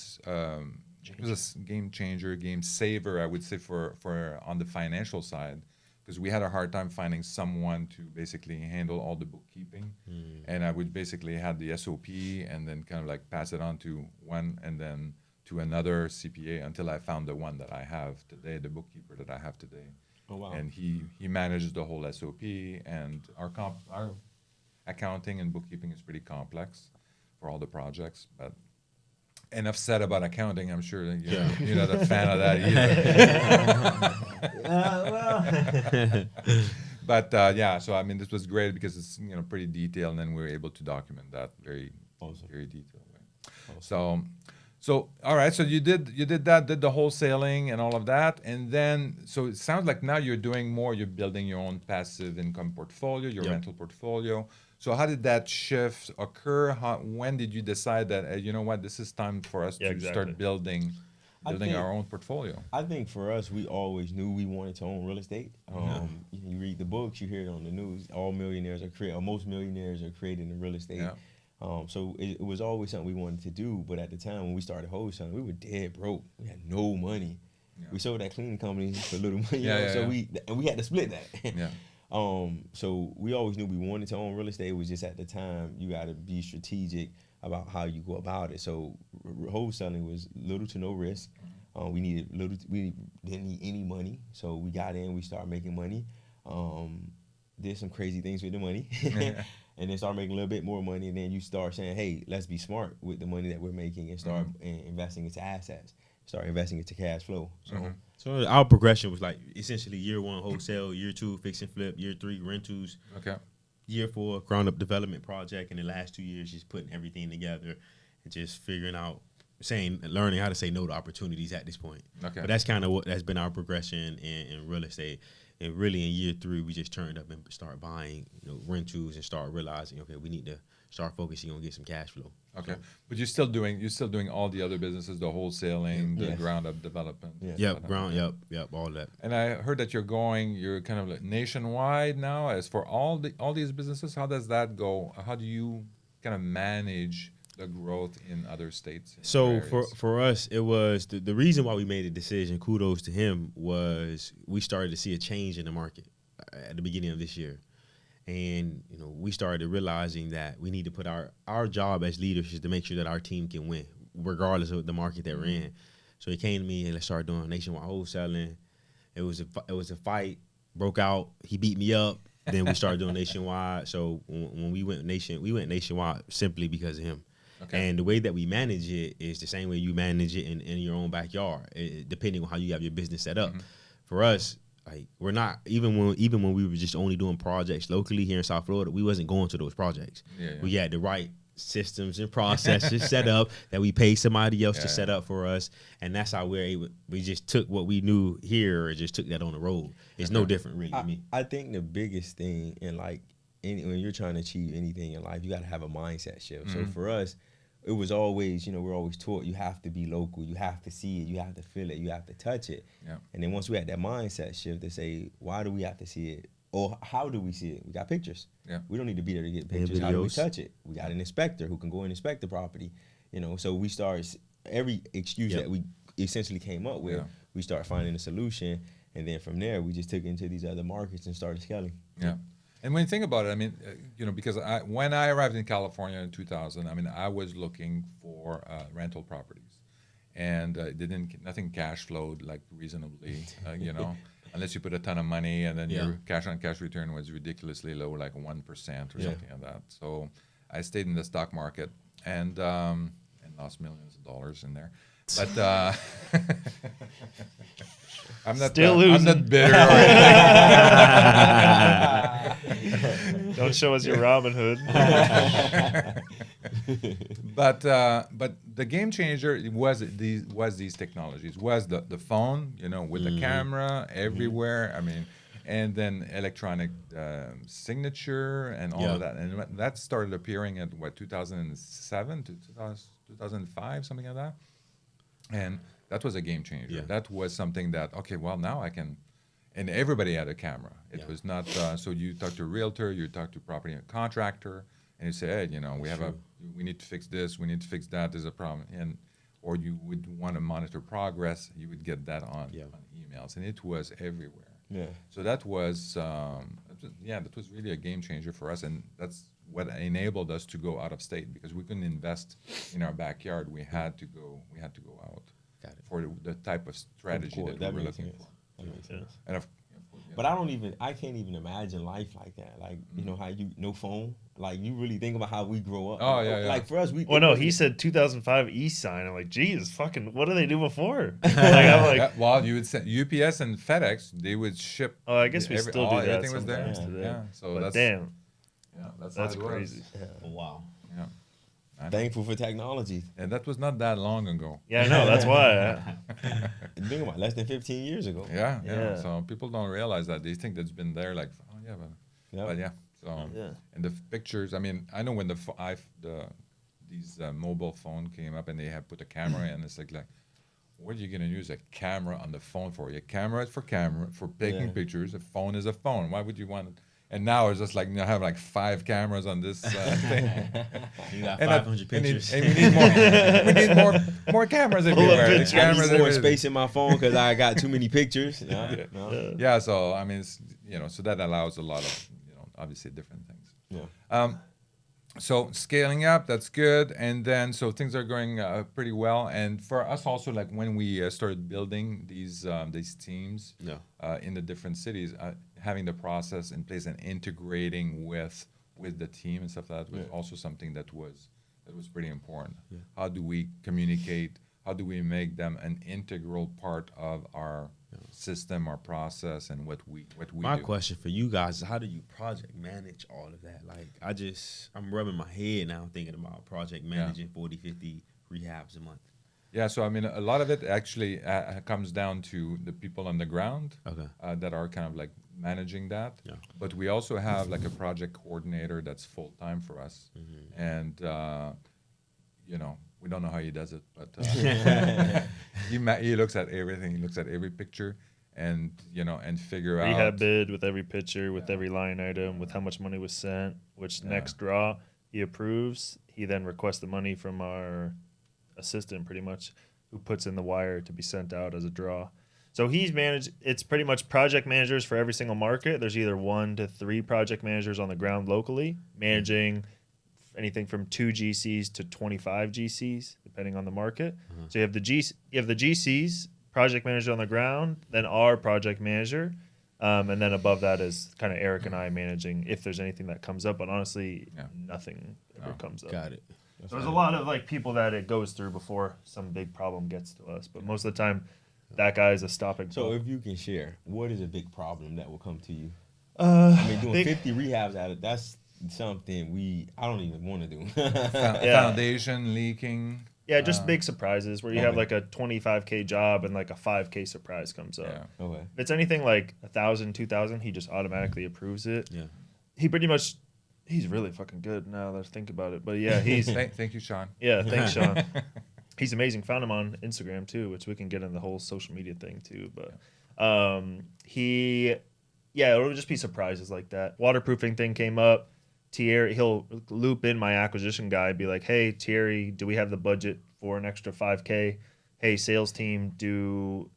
changer, game saver, I would say, for on the financial side. Because we had a hard time finding someone to basically handle all the bookkeeping. And I would basically have the SOP and then kind of like pass it on to one and then to another CPA until I found the one that I have today, the bookkeeper that I have today. Oh, wow. And he manages the whole SOP, and our accounting and bookkeeping is pretty complex for all the projects. But enough said about accounting. I'm sure that you're not a fan of that either. But so I mean, this was great because it's pretty detailed, and then we were able to document that very detailed way. Awesome. So all right, so you did that, did the wholesaling and all of that, and then so it sounds like now you're doing more. You're building your own passive income portfolio, your rental portfolio. So how did that shift occur? When did you decide that you know what, this is time for us to start building our own portfolio? I think for us, we always knew we wanted to own real estate. You read the books, you hear it on the news. Most millionaires are created in real estate. Yeah. So it was always something we wanted to do. But at the time when we started wholesaling, we were dead broke. We had no money. Yeah. We sold that cleaning company for little money. We had to split that. So we always knew we wanted to own real estate. It was just at the time you got to be strategic about how you go about it. So wholesaling was little to no risk. We didn't need any money. So we got in, we started making money. Did some crazy things with the money. And then start making a little bit more money, and then you start saying, hey, let's be smart with the money that we're making and start investing into assets, start investing into cash flow. So our progression was like essentially year 1 wholesale, year 2 fix and flip, year 3 rentals, year 4 ground up development project, and the last 2 years just putting everything together and just figuring out, learning how to say no to opportunities at this point. But that's kind of that's been our progression in real estate. And really in year 3, we just turned up and started buying rentals and start realizing, okay, we need to start focusing on get some cash flow. Okay. So, but you're still doing all the other businesses, the wholesaling, the ground up development. Yep, all that. And I heard that you're kind of like nationwide now. As for all these businesses, how does that go? How do you kind of manage the growth in other states? So for us, it was the reason why we made a decision, kudos to him, was we started to see a change in the market at the beginning of this year. And we started realizing that we need to put our job as leaders is to make sure that our team can win, regardless of the market that we're in. So he came to me and let's start doing nationwide wholesaling. It was a fight, broke out. He beat me up. Then we started doing nationwide. So when we went nationwide simply because of him. Okay. And the way that we manage it is the same way you manage it in your own backyard, depending on how you have your business set up. For us, like we're not even when we were just only doing projects locally here in South Florida, we wasn't going to those projects. We had the right systems and processes set up that we paid somebody else to set up for us, and that's how we're able. We just took what we knew here and just took that on the road. It's no different, really, to me. I think the biggest thing in like when you're trying to achieve anything in life, you got to have a mindset shift. So for us, it was always, we're always taught you have to be local, you have to see it, you have to feel it, you have to touch it. And then once we had that mindset shift to say, why do we have to see it? Or how do we see it? We got pictures. We don't need to be there to get pictures. How do we touch it? We got an inspector who can go and inspect the property. So we start every excuse that we essentially came up with, we start finding a solution, and then from there we just took it into these other markets and started scaling. And when you think about it, I mean, because when I arrived in California in 2000, I mean, I was looking for rental properties, and nothing cash flowed like reasonably, unless you put a ton of money, and then your cash on cash return was ridiculously low, like 1% or something like that. So I stayed in the stock market and lost millions of dollars in there. But I'm not losing. I'm not bitter. Don't show us your Robin Hood. But the game changer was these technologies, was the phone, with the camera everywhere. I mean, and then electronic signature and all of that, and that started appearing at 2007 to 2005, something like that, and that was a game changer. That was something that now I can. And everybody had a camera. It was not so you talk to a realtor, you talk to a property contractor, and you say, hey, we need to fix this, we need to fix that. There's a problem, or you would want to monitor progress. You would get that on emails, and it was everywhere. So that was that was really a game changer for us, and that's what enabled us to go out of state, because we couldn't invest in our backyard. We had to go out for the type of strategy that we were looking for. And but I can't even imagine life like that. Like, how no phone. Like, you really think about how we grow up. Oh, yeah. Like, for us, he said 2005 e-sign. I'm like, geez, fucking, what do they do before? I'm like, well, you would send UPS and FedEx, they would ship. Oh, I guess we still do that. Everything was there. Today. So but that's damn. Yeah, that's crazy. Wow. Yeah. Thankful for technology. And that was not that long ago. Yeah, I know. That's why. Think about less than 15 years ago. Yeah. So people don't realize that. They think that's been there like, but yeah. So and the pictures. I mean, I know when these mobile phone came up and they have put a camera in. It's like, what are you gonna use a camera on the phone for? Your camera is for taking pictures. A phone is a phone. Why would you want it? And now it's just like have like 5 cameras on this thing. You got 500 pictures. And we need more cameras everywhere. I need more space in my phone because I got too many pictures. Yeah. So I mean, so that allows a lot of obviously different things. So scaling up, that's good. And then so things are going pretty well. And for us also, like when we started building these teams in the different cities. Having the process in place and integrating with the team and stuff like that was also something that was pretty important. How do we communicate? How do we make them an integral part of our system, our process, and what we My do? question for you guys is, how do you project manage all of that? Like, I'm rubbing my head now thinking about project managing 40, 50 rehabs a month. Yeah, so I mean, a lot of it actually comes down to the people on the ground that are kind of like managing that. But we also have like a project coordinator that's full time for us, and we don't know how he does it, but he looks at everything. He looks at every picture, and figure out rehab bid with every picture, with every line item, with how much money was sent, which next draw he approves. He then requests the money from our assistant, pretty much, who puts in the wire to be sent out as a draw. So it's pretty much project managers for every single market. There's either 1 to 3 project managers on the ground locally, managing anything from 2 GCs to 25 GCs, depending on the market. So you have the GCs, project manager on the ground, then our project manager, and then above that is kind of Eric and I managing if there's anything that comes up. But honestly, nothing ever comes up. Got it. There's a lot of like people that it goes through before some big problem gets to us, but most of the time, that guy is a stopping So point. if you can share, what is a big problem that will come to you? I I mean, doing 50 rehabs out of that's something I don't even want to do. Foundation leaking. Yeah, just big surprises where you have okay. like a 25K job and like a 5K surprise comes up. Yeah. Okay. If it's anything like 1,000, 2,000, he just automatically approves it. Yeah. He pretty much, he's really fucking good now that I think about it. But yeah, he's Thank you, Sean. yeah, thanks, Sean. He's amazing. Found him on Instagram too, which we can get in the whole social media thing too. But it'll just be surprises like that. Waterproofing thing came up. Thierry, he'll loop in my acquisition guy, be like, "Hey, Thierry, do we have the budget for an extra 5K? Hey, sales team,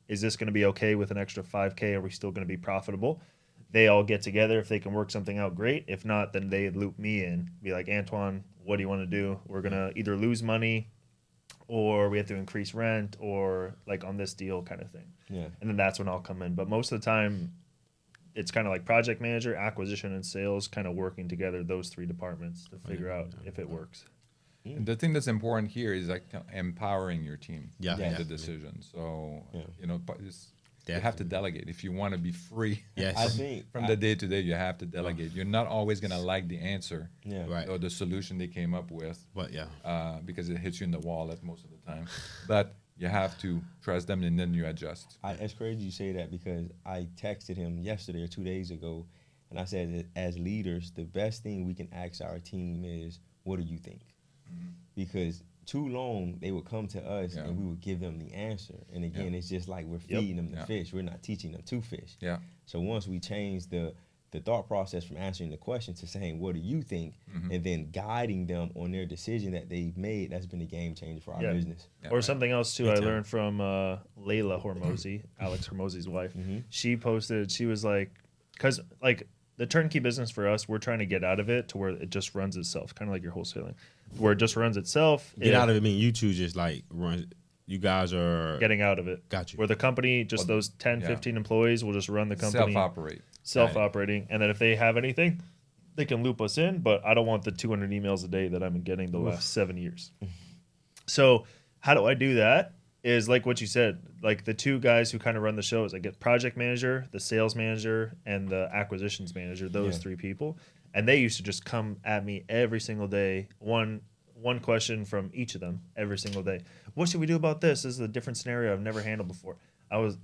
is this going to be okay with an extra 5K? Are we still going to be profitable?" They all get together. If they can work something out, great. If not, then they loop me in, be like, "Antoine, what do you want to do? We're going to either lose money or we have to increase rent or like on this deal kind of thing." Yeah. And then that's when I'll come in. But most of the time, it's kind of like project manager, acquisition, and sales kind of working together, those three departments to figure out if it works. And the thing that's important here is like empowering your team Yeah, to make the definitely. decision. So Yeah. you have to delegate if you want to be free. Yes. I think From the day to day, you have to delegate. You're not always gonna like the answer yeah. Right. or the solution they came up with, But yeah. because it hits you in the wallet most of the time. But you have to trust them, and then you adjust. It's crazy you say that because I texted him yesterday or 2 days ago, and I said that as leaders, the best thing we can ask our team is, "What do you think?" Because too long they would come to us Yeah. and we would give them the answer. And again, Yeah. it's just like we're feeding them the Yeah. fish. We're not teaching them to fish. Yeah. So once we change the thought process from answering the question to saying, "What do you think?" and then guiding them on their decision that they've made, that's been a game changer for our Yeah. business. Yeah. Or something else too, I time. learned from Layla Hormozy, Alex Hormozy's wife. She posted, she was like, because like the turnkey business for us, we're trying to get out of it to where it just runs itself, kind of like your wholesaling, where it just runs itself. Get out of it. I mean, you two just like run. You guys are getting out of it. Got you. Where the company, just those 10, yeah. 15 employees will just run the company. Self-operate. Self-operating. And then if they have anything, they can loop us in, but I don't want the 200 emails a day that I've been getting the last 7 years. So how do I do that? Is like what you said, like the two guys who kind of run the show is I get project manager, the sales manager, and the acquisitions manager, those three people. And they used to just come at me every single day, one question from each of them every single day. What should we do about this? This is a different scenario I've never handled before.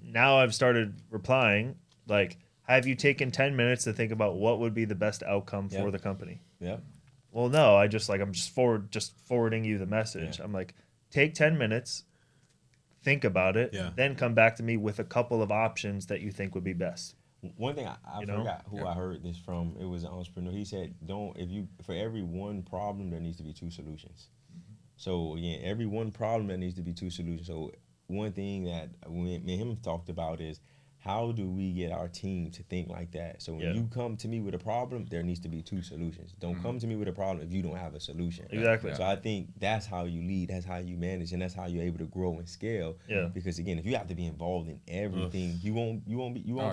Now I've started replying like, have you taken 10 minutes to think about what would be the best outcome for the company? Yeah. Well, no, I'm just forwarding you the message. Yeah. I'm like, take 10 minutes, think about it, Yeah. then come back to me with a couple of options that you think would be best. One thing I forgot who I heard this from. It was an entrepreneur. He said, for every one problem, there needs to be two solutions. So again, every one problem, there needs to be two solutions. So one thing that me and him talked about is, how do we get our team to think like that? So when you come to me with a problem, there needs to be two solutions. Don't come to me with a problem if you don't have a solution. Exactly. So I think that's how you lead, that's how you manage, and that's how you're able to grow and scale. Yeah. Because again, if you have to be involved in everything, you won't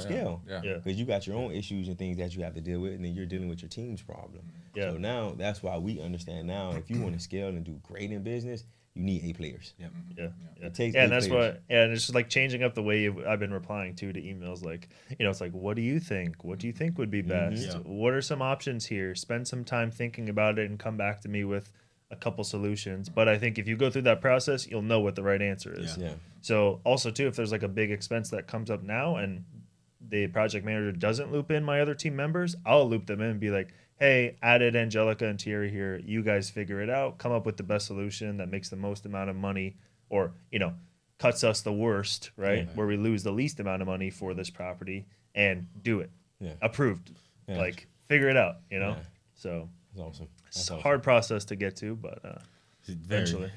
scale. Yeah. Yeah. Because you got your own issues and things that you have to deal with, and then you're dealing with your team's problem. Yeah. So now that's why we understand now if you want to scale and do great in business, you need A players. Yeah. Yeah. It takes And A that's players. and it's just like changing up the way I've been replying to emails. Like, it's like, what do you think? What do you think would be best? Yeah. What are some options here? Spend some time thinking about it and come back to me with a couple solutions. But I think if you go through that process, you'll know what the right answer is. Yeah. So also too, if there's like a big expense that comes up now and the project manager doesn't loop in my other team members, I'll loop them in and be like, hey, added Angelica and Thierry here. You guys figure it out. Come up with the best solution that makes the most amount of money or, cuts us the worst, right? Yeah. Where we lose the least amount of money for this property and do it. Yeah. Approved. Yeah. Like, figure it out, Yeah. So That's awesome. it's a hard process to get to, but eventually.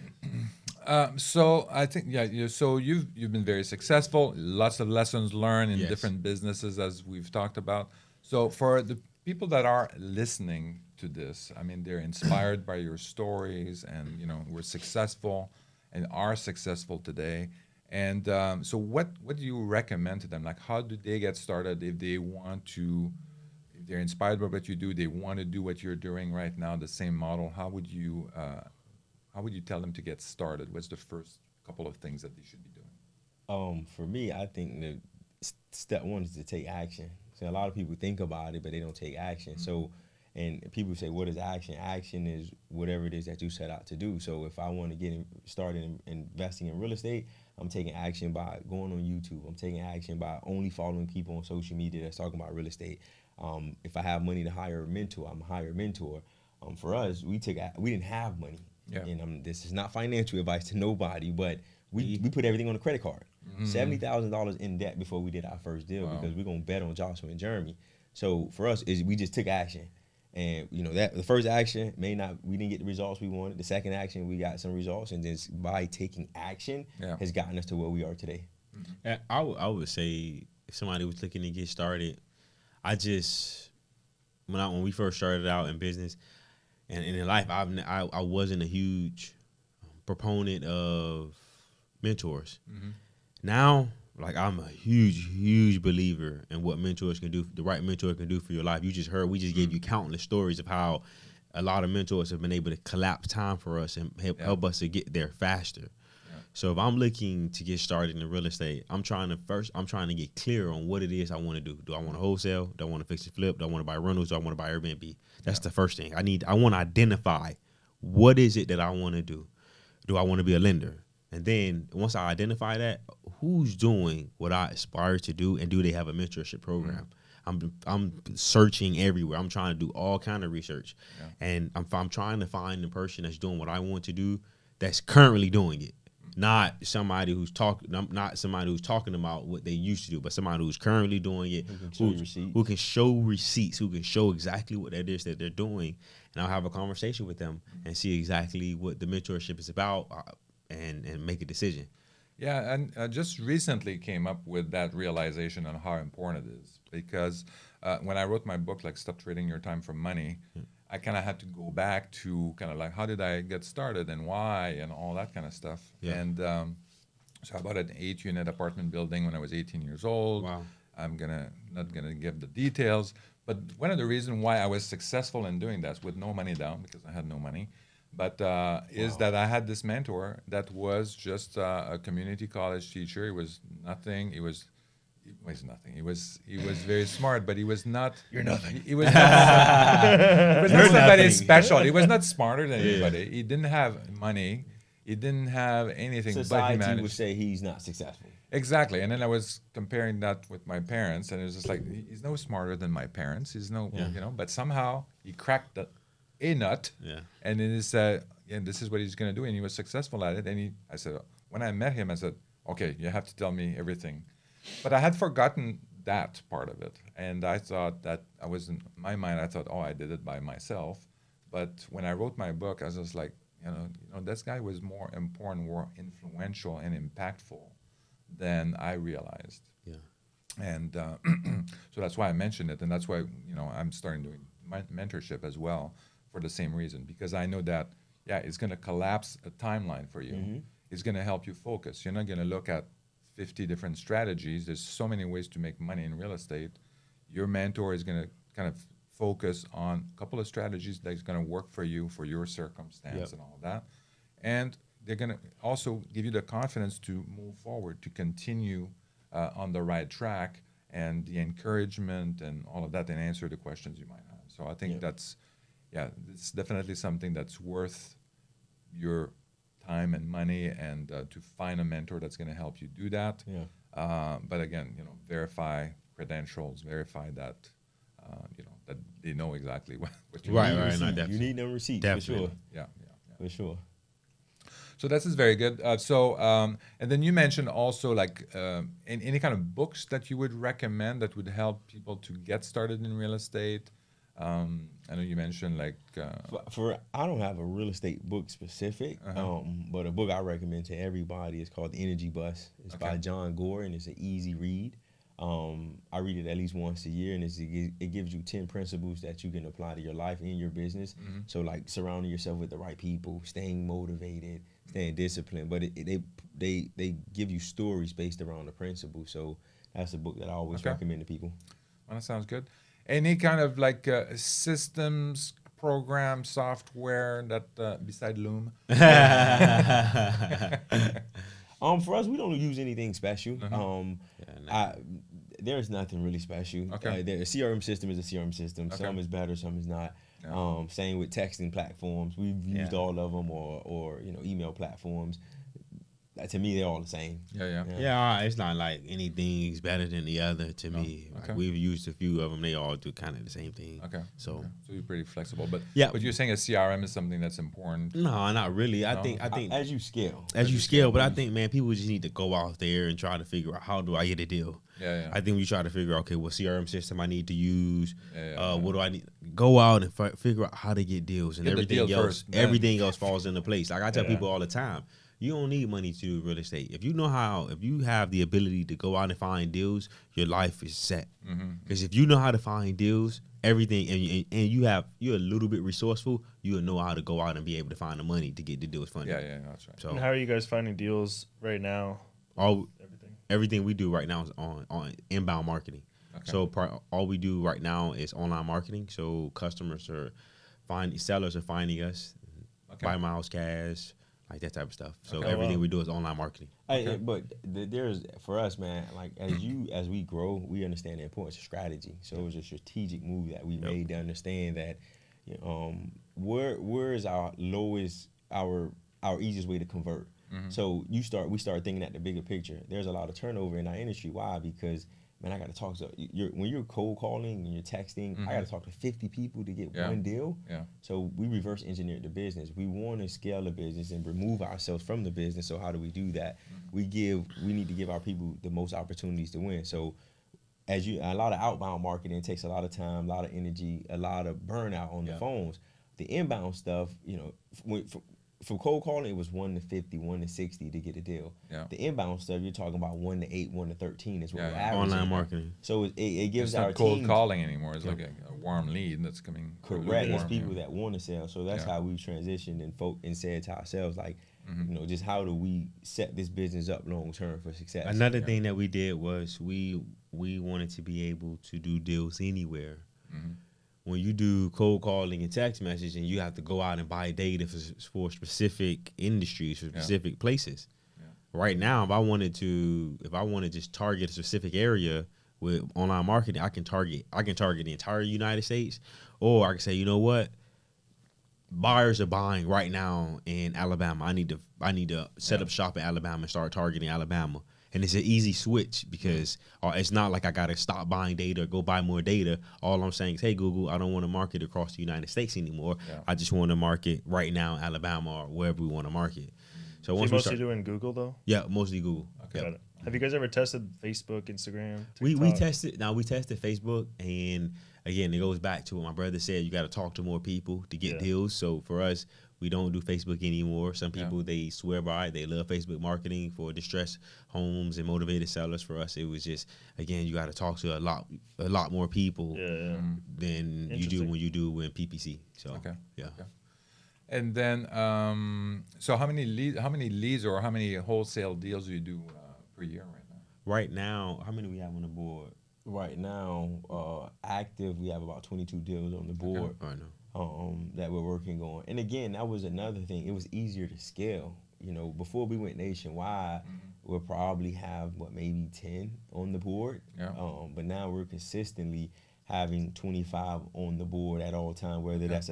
So I think so you've been very successful. Lots of lessons learned in Yes. different businesses, as we've talked about. So for the people that are listening to this, I mean, they're inspired by your stories, and we're successful and are successful today. And so what do you recommend to them? Like, how do they get started if they want to? If they're inspired by what you do, they want to do what you're doing right now, the same model. How would you how would you tell them to get started? What's the first couple of things that they should be doing? For me, I think the step one is to take action. So a lot of people think about it, but they don't take action. Mm-hmm. So, and people say, what is action? Action is whatever it is that you set out to do. So if I want to get started investing in real estate, I'm taking action by going on YouTube. I'm taking action by only following people on social media that's talking about real estate. If I have money to hire a mentor, I'm hire a mentor. For us, we didn't have money. Yeah. And this is not financial advice to nobody, but we put everything on the credit card. $70,000 in debt before we did our first deal because we're gonna bet on Joshua and Jeremy. So for us, we just took action, and that the first action we didn't get the results we wanted. The second action, we got some results, and just by taking action has gotten us to where we are today. And I would say if somebody was looking to get started, when we first started out in business and in life, I wasn't a huge proponent of mentors. Now, like, I'm a huge believer in what mentors can do. The right mentor can do for your life. You just heard, we just gave you countless stories of how a lot of mentors have been able to collapse time for us and help us to get there faster. So if I'm looking to get started in real estate, I'm trying to get clear on what it is I want to do. Do I want to wholesale? Do I want to fix and flip? Do I want to buy rentals? Do I want to buy Airbnb? That's the first thing. I want to identify what is it that I want to do. Do I want to be a lender? And then once I identify that, who's doing what I aspire to do, and do they have a mentorship program? I'm searching everywhere. I'm trying to do all kind of research, and I'm trying to find the person that's doing what I want to do, that's currently doing it. Not somebody who's talking about what they used to do, but somebody who's currently doing it, who can show receipts, who can show exactly what that is that they're doing, and I'll have a conversation with them and see exactly what the mentorship is about, and make a decision. Yeah, and I just recently came up with that realization on how important it is, because when I wrote my book, like Stop Trading Your Time for Money, I kind of had to go back to kind of like, how did I get started and why and all that kind of stuff. Yeah. And so I bought an 8-unit apartment building when I was 18 years old. Wow. I'm not gonna give the details, but one of the reasons why I was successful in doing that with no money down, because I had no money, but is that I had this mentor that was just a community college teacher. He was nothing. He was nothing. He was very smart, but he was not. You're nothing. He was not somebody special. He was not smarter than anybody. He didn't have money. He didn't have anything. Society but he managed. would say he's not successful. Exactly. And then I was comparing that with my parents, and it was just like, he's no smarter than my parents. He's no, but somehow he cracked a nut. Yeah. And then he said, and this is what he's going to do. And he was successful at it. And I said, when I met him, I said, okay, you have to tell me everything. But I had forgotten that part of it. And I thought that in my mind, I thought, I did it by myself. But when I wrote my book, I was just like, this guy was more important, more influential and impactful than I realized. Yeah. And so that's why I mentioned it. And that's why, I'm starting doing mentorship as well for the same reason. Because I know that, it's going to collapse a timeline for you. Mm-hmm. It's going to help you focus. You're not going to look at 50 different strategies. There's so many ways to make money in real estate. Your mentor is going to kind of focus on a couple of strategies that's going to work for you, for your circumstance and all of that. And they're going to also give you the confidence to move forward, to continue on the right track, and the encouragement and all of that, and answer the questions you might have. So I think it's definitely something that's worth your time and money, and to find a mentor that's going to help you do that. Yeah. But again, verify credentials, verify that, that they know exactly what you need. Right. You need them receipts, definitely. For sure. Yeah. For sure. So this is very good. And then you mentioned also like any kind of books that you would recommend that would help people to get started in real estate. I know you mentioned like I don't have a real estate book specific, but a book I recommend to everybody is called The Energy Bus. It's by John Gore, and it's an easy read. I read it at least once a year, and it gives you 10 principles that you can apply to your life and your business. Mm-hmm. So like surrounding yourself with the right people, staying motivated, staying disciplined. But they give you stories based around the principles. So that's a book that I always recommend to people. Well, that sounds good. Any kind of like systems, program, software that beside Loom? For us, we don't use anything special. nah. There's nothing really special. Okay. The CRM system is a CRM system. Okay. Some is better, some is not. Yeah. Same with texting platforms. We've used all of them, or email platforms. To me, they're all the same. Yeah. Yeah, it's not like anything's better than the other to me. Okay. Like, we've used a few of them. They all do kind of the same thing. Okay. So So you're pretty flexible, but Yeah. But you're saying a CRM is something that's important. no, not really. I No? think As you scale. as you scale, but I think, man, people just need to go out there and try to figure out, how do I get a deal? Yeah. I think we try to figure out, okay, what CRM system I need to use. Yeah. What do I need? Go out and figure out how to get deals, and Get the everything deal else. first, then. Everything else falls into place. Like I tell Yeah. people all the time, you don't need money to do real estate. If you have the ability to go out and find deals, your life is set. Because if you know how to find deals, everything, and you're a little bit resourceful, you'll know how to go out and be able to find the money to get the deals funded. Yeah, that's right. So And how are you guys finding deals right now? everything we do right now is on inbound marketing. Okay. So all we do right now is online marketing. So sellers are finding us, buy miles cash, like that type of stuff. So Okay. everything we do is online marketing. But there's, for us, man, like as we grow, we understand the importance of strategy. So it was a strategic move that we made to understand that, where is our lowest, our easiest way to convert. So we start thinking at the bigger picture. There's a lot of turnover in our industry. Why? Because, man, I got to talk to when you're cold calling and you're texting, I got to talk to 50 people to get one deal. Yeah. So we reverse engineered the business. We want to scale the business and remove ourselves from the business. So how do we do that? We need to give our people the most opportunities to win. So a lot of outbound marketing takes a lot of time, a lot of energy, a lot of burnout on the phones. The inbound stuff, from cold calling, it was 1 to 50, 1 to 60 to get a deal. Yeah. The inbound stuff, you're talking about 1 to 8, 1 to 13 is what we're averaging. Online marketing. So it gives It's our not cold team calling anymore. It's like a warm lead that's coming. correct. It's warm, people that want to sell. So that's how we've transitioned and said to ourselves, like, just how do we set this business up long term for success? Another thing that we did was we wanted to be able to do deals anywhere. When you do cold calling and text messaging, you have to go out and buy data for specific industries, for specific places. Right now, if I wanted to just target a specific area with online marketing, I can target the entire United States, or I can say, you know what, buyers are buying right now in Alabama. I need to set up shop in Alabama and start targeting Alabama. And it's an easy switch because it's not like I got to stop buying data or go buy more data. All I'm saying is, hey, Google, I don't want to market across the United States anymore. Yeah. I just want to market right now in Alabama or wherever we want to market. So So once you we mostly start, doing Google though? yeah, mostly Google. Okay. Got it. Have you guys ever tested Facebook, Instagram? We TikTok? tested. Now we tested Facebook, and again, it goes back to what my brother said. You got to talk to more people to get deals. So for us, we don't do Facebook anymore. Some people they swear by it. They love Facebook marketing for distressed homes and motivated sellers. For us, it was just, again, you got to talk to a lot more people than you do when you do in PPC. So yeah. And then, so how many leads or how many wholesale deals do you do per year right now? Right now, how many we have on the board? Right now, active, we have about 22 deals on the board. Right now. That we're working on. And again, that was another thing. It was easier to scale. Before we went nationwide, we'll probably have maybe 10 on the board. Yeah. But now we're consistently having 25 on the board at all time, whether that's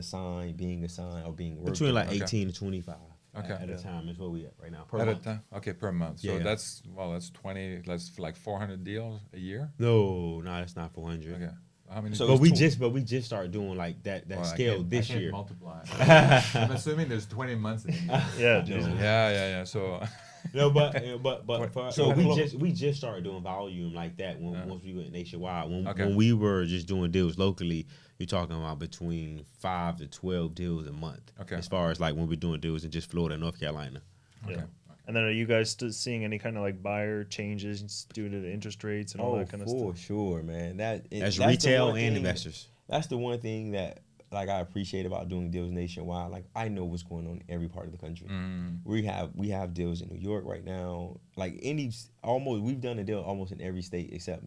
being assigned, or being worked Between on. like 18 to 25 Okay. at a time is where we at right now. Per At a month. time? Okay, per month. So Yeah. that's 20, 400 deals a year? No, that's not 400. Okay. How many? So But it's we just started doing like that Well, scale I this can't year. multiply. I'm assuming there's 20 months in a year. Yeah, Jesus. Yeah. So No, but So we just started doing volume like that once we went nationwide. Okay. When we were just doing deals locally, you're talking about between 5 to 12 deals a month. Okay. As far as like when we're doing deals in just Florida and North Carolina. Yeah. And then are you guys still seeing any kind of like buyer changes due to the interest rates and all that kind of stuff? for sure, man. That's the retail one and thing- investors. That's the one thing that I appreciate about doing deals nationwide. Like, I know what's going on in every part of the country. We have deals in New York right now. Like we've done a deal almost in every state except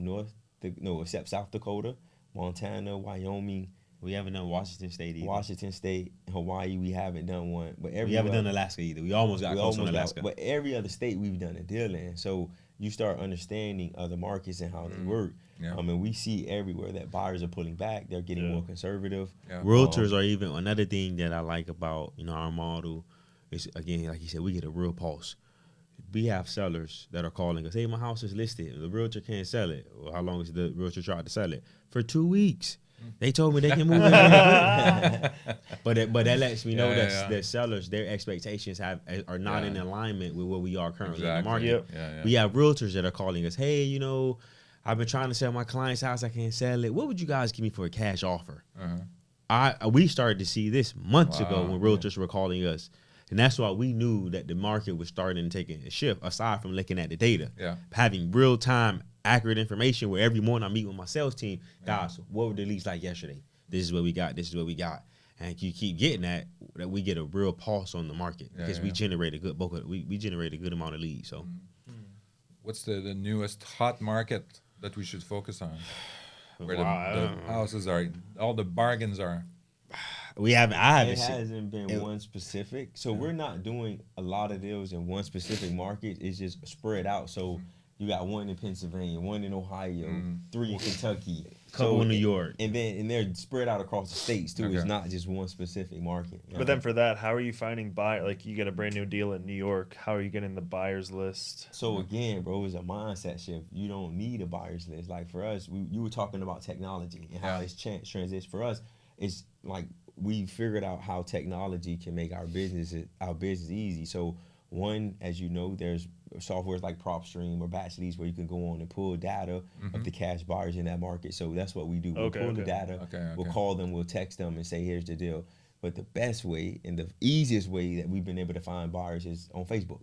except South Dakota, Montana, Wyoming, We haven't done Washington State either. Washington State, Hawaii, we haven't done one. But We haven't done Alaska either. We almost got close on Alaska. But every other state we've done a deal in. So you start understanding other markets and how they work. Yeah. I mean, we see everywhere that buyers are pulling back. They're getting more conservative. Yeah. Realtors are even another thing that I like about our model is, again, like you said, we get a real pulse. We have sellers that are calling us, hey, my house is listed. The realtor can't sell it. Well, how long has the realtor tried to sell it? For 2 weeks. They told me they can move it. but that lets me know that sellers, their expectations are not in alignment with what we are currently in the market. Yep. We have realtors that are calling us, hey, I've been trying to sell my client's house. I can't sell it. What would you guys give me for a cash offer? We started to see this months ago when realtors were calling us. And that's why we knew that the market was starting to take a shift, aside from looking at the data. Yeah. Having real-time, accurate information where every morning I meet with my sales team. Guys, what were the leads like yesterday? This is what we got. This is what we got. And you keep getting that we get a real pulse on the market because we generate a good we generate a good amount of leads. So, what's the newest hot market that we should focus on? Where the houses are, all the bargains are. I haven't It hasn't been one specific. So we're not doing a lot of deals in one specific market. It's just spread out. So you got one in Pennsylvania, one in Ohio, 3 in Kentucky, couple in New York. And they're spread out across the states too. It's not just one specific market. But then for that, how are you finding like you get a brand new deal in New York, how are you getting the buyer's list? So again, bro, it's a mindset shift. You don't need a buyer's list. Like for us, you were talking about technology and how it's transitioned. For us, it's like we figured out how technology can make our business easy. So one, as you know, there's softwares like PropStream or Batch Leads where you can go on and pull data of the cash buyers in that market. So that's what we do. We'll pull the data, we'll call them, we'll text them and say, here's the deal. But the best way and the easiest way that we've been able to find buyers is on Facebook.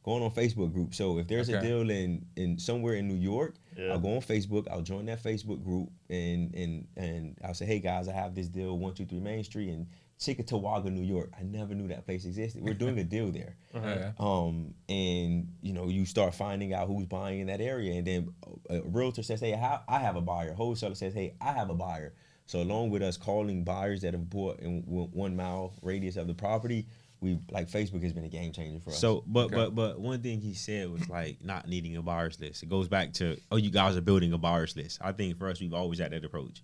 Going on Facebook group. So if there's a deal in somewhere in New York, I'll go on Facebook, I'll join that Facebook group and I'll say, hey guys, I have this deal 123 Main Street in Chickamauga, New York. I never knew that place existed. We're doing a deal there. And you start finding out who's buying in that area, and then a realtor says, hey, I have a buyer. Wholesaler says, hey, I have a buyer. So along with us calling buyers that have bought in 1 mile radius of the property, Facebook has been a game changer for us. So, but one thing he said was like not needing a buyer's list. It goes back to, you guys are building a buyer's list. I think for us, we've always had that approach.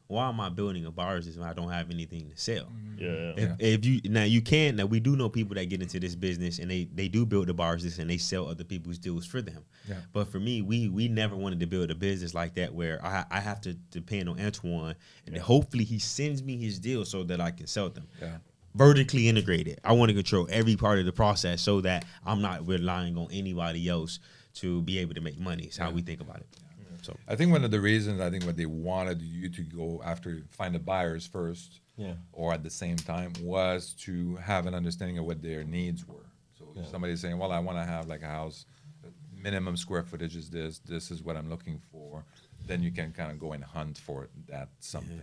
Why am I building a buyer's list when I don't have anything to sell? If we do know people that get into this business and they do build the buyer's list and they sell other people's deals for them. But for me, we never wanted to build a business like that where I have to depend on Antoine and hopefully he sends me his deal so that I can sell them. Vertically integrated. I want to control every part of the process so that I'm not relying on anybody else to be able to make money. It's how we think about it. So I think one of the reasons what they wanted you to go after find the buyers first, or at the same time, was to have an understanding of what their needs were. So if somebody's saying, well, I want to have like a house, minimum square footage is this is what I'm looking for, then you can kind of go and hunt for that something.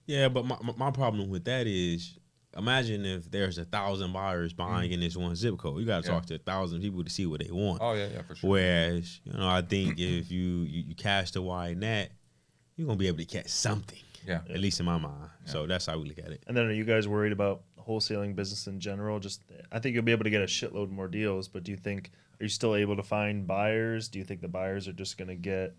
Yeah, but my problem with that is, imagine if there's 1,000 buyers buying in this one zip code. You got to talk to 1,000 people to see what they want. Oh yeah, for sure. Whereas, I think if you cast a wide net, you're gonna be able to catch something. At least in my mind. So that's how we look at it. And then are you guys worried about wholesaling business in general? I think you'll be able to get a shitload more deals, but are you still able to find buyers? Do you think the buyers are just gonna get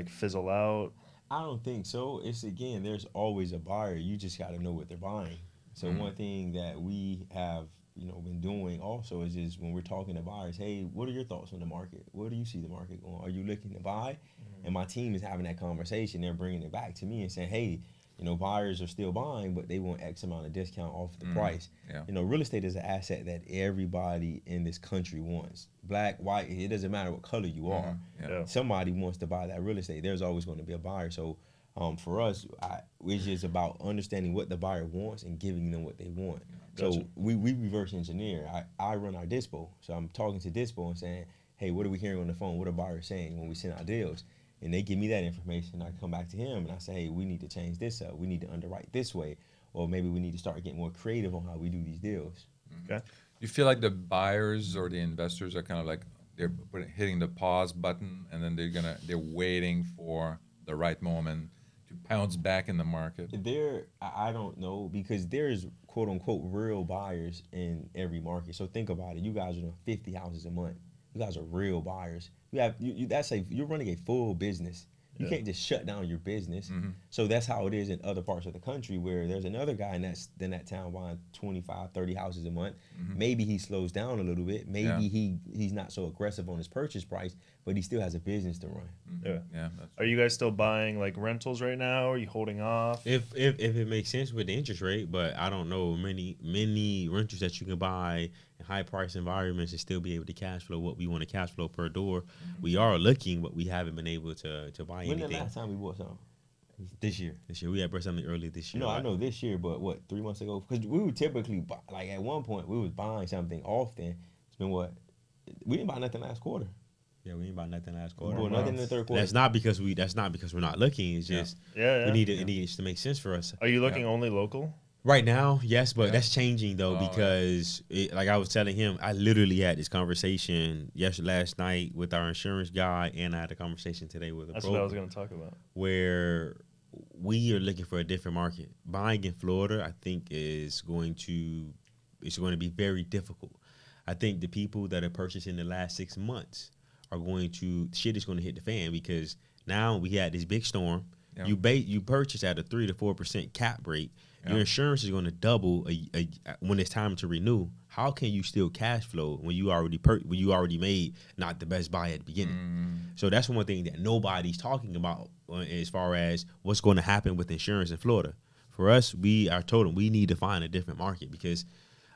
fizzle out? I don't think so. It's again, there's always a buyer. You just got to know what they're buying. So one thing that we have, been doing also is just when we're talking to buyers, hey, what are your thoughts on the market? Where do you see the market going? Are you looking to buy? And my team is having that conversation. They're bringing it back to me and saying, hey, buyers are still buying, but they want X amount of discount off the price. Real estate is an asset that everybody in this country wants. Black, white, it doesn't matter what color you are. Somebody wants to buy that real estate. There's always going to be a buyer. So for us, it's just about understanding what the buyer wants and giving them what they want. So we reverse engineer. I run our dispo. So I'm talking to dispo and saying, hey, what are we hearing on the phone? What are buyers saying when we send out deals? And they give me that information. I come back to him and I say, hey, we need to change this up. We need to underwrite this way. Or maybe we need to start getting more creative on how we do these deals. Okay. You feel like the buyers or the investors are kind of like they're hitting the pause button and then they're waiting for the right moment to bounce back in the market? I don't know, because there's quote unquote real buyers in every market. So think about it. You guys are doing 50 houses a month. You guys are real buyers. You're running a full business. You can't just shut down your business. So that's how it is in other parts of the country, where there's another guy in that town buying 25, 30 houses a month. Maybe he slows down a little bit. Maybe he's not so aggressive on his purchase price, but he still has a business to run. Yeah. Are you guys still buying like rentals right now? Or are you holding off? If it makes sense with the interest rate, but I don't know many renters that you can buy in high price environments and still be able to cash flow what we want to cash flow per door. We are looking, but we haven't been able to buy anything. When the last time we bought something? This year we had bought something early this year. No, I know this year, but what, 3 months ago? Because we would typically buy, like at one point we was buying something often. It's been what? We didn't buy nothing last quarter. Yeah, we ain't bought nothing last We quarter. bought nothing in the third quarter. That's not because we're not looking. It's just Yeah. it needs to make sense for us. Are you looking only local? Right now, yes, but that's changing though, because like I was telling him, I literally had this conversation last night with our insurance guy, and I had a conversation today with a That's broker, what I was going to talk about. where we are looking for a different market. Buying in Florida, I think, is going to be very difficult. I think the people that are purchasing in the last 6 months shit is going to hit the fan, because now we had this big storm. Yeah. You purchase at a 3 to 4% cap rate. Your insurance is going to double when it's time to renew. How can you still cash flow when you already made not the best buy at the beginning? So that's one thing that nobody's talking about as far as what's going to happen with insurance in Florida. For us, we need to find a different market, because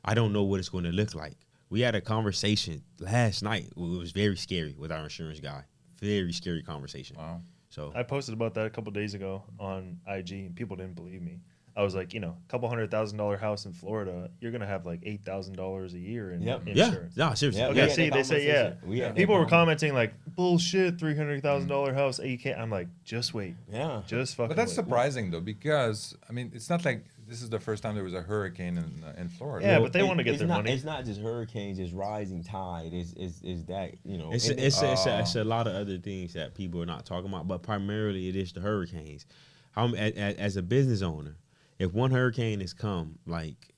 I don't know what it's going to look like. We had a conversation last night. It was very scary with our insurance guy. Very scary conversation. Wow. So I posted about that a couple days ago on IG, and people didn't believe me. I was like, a couple $100,000 house in Florida, you're gonna have like $8,000 a year in insurance. No, seriously. Yeah. Okay, see, they say people were commenting like, bullshit, $300,000 house, $8K. I'm like, just wait. Yeah. Just fucking But that's wait. surprising though, because I mean, it's not like this is the first time there was a hurricane in Florida. Yeah, but they want to get their money. It's not just hurricanes, it's rising tide. Is that, It's a lot of other things that people are not talking about, but primarily it is the hurricanes. As a business owner, if one hurricane has come, like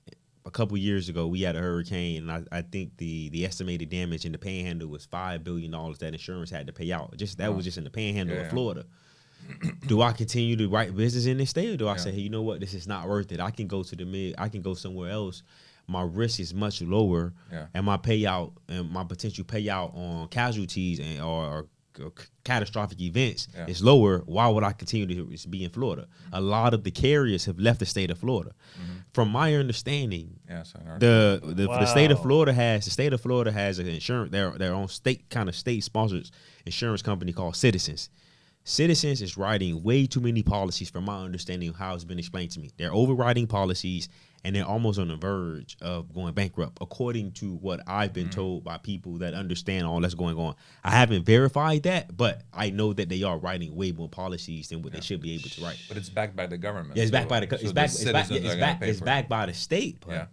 a couple years ago, we had a hurricane, and I think the estimated damage in the Panhandle was $5 billion that insurance had to pay out. That was just in the Panhandle of Florida. Do I continue to write business in this state, or do I say, hey, you know what, this is not worth it? I can go somewhere else. My risk is much lower, and my payout and my potential payout on casualties or catastrophic events is lower. Why would I continue to be in Florida? A lot of the carriers have left the state of Florida. From my understanding, the state of Florida has an insurance, their own state sponsored insurance company called Citizens. Citizens is writing way too many policies, from my understanding of how it's been explained to me. They're overwriting policies, and they're almost on the verge of going bankrupt, according to what I've been told by people that understand all that's going on. I haven't verified that, but I know that they are writing way more policies than what they should be able to write. But it's backed by the government. Yeah, it's backed by it's backed by the state. But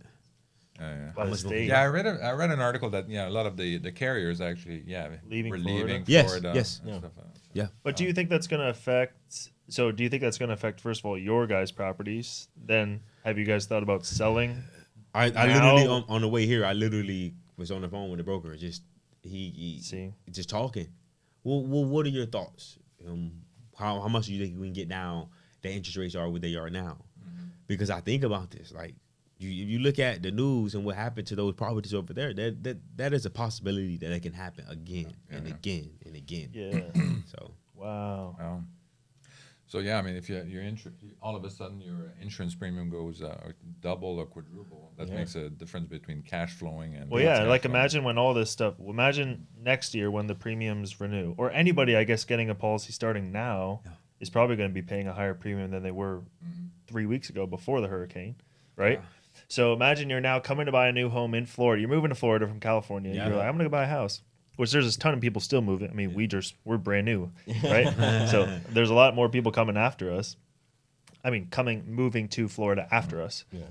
By the state. I read an article that a lot of the carriers actually Leaving were Florida? leaving Yes, Florida. yes. And stuff like that. Yeah. But do you think that's going to affect? So do you think that's going to affect, first of all, your guys' properties? Then have you guys thought about selling? I literally on the way here, I literally was on the phone with the broker. He just talking. Well, what are your thoughts? How much do you think we can get down? The interest rates are what they are now, because I think about this. Like, you look at the news and what happened to those properties over there. That is a possibility that it can happen again and again and again. Yeah. So Wow. So I mean, if your all of a sudden your insurance premium goes double or quadruple, that makes a difference between cash flowing and. Well, yeah. Like, imagine when all this stuff. Imagine next year when the premiums renew, or anybody, I guess, getting a policy starting now is probably going to be paying a higher premium than they were 3 weeks ago before the hurricane, right? Yeah. So imagine you're now coming to buy a new home in Florida. You're moving to Florida from California. And you're like, I'm going to go buy a house. Which there's a ton of people still moving. I mean, we're brand new, right? So there's a lot more people coming after us. I mean, moving to Florida after us. Yeah.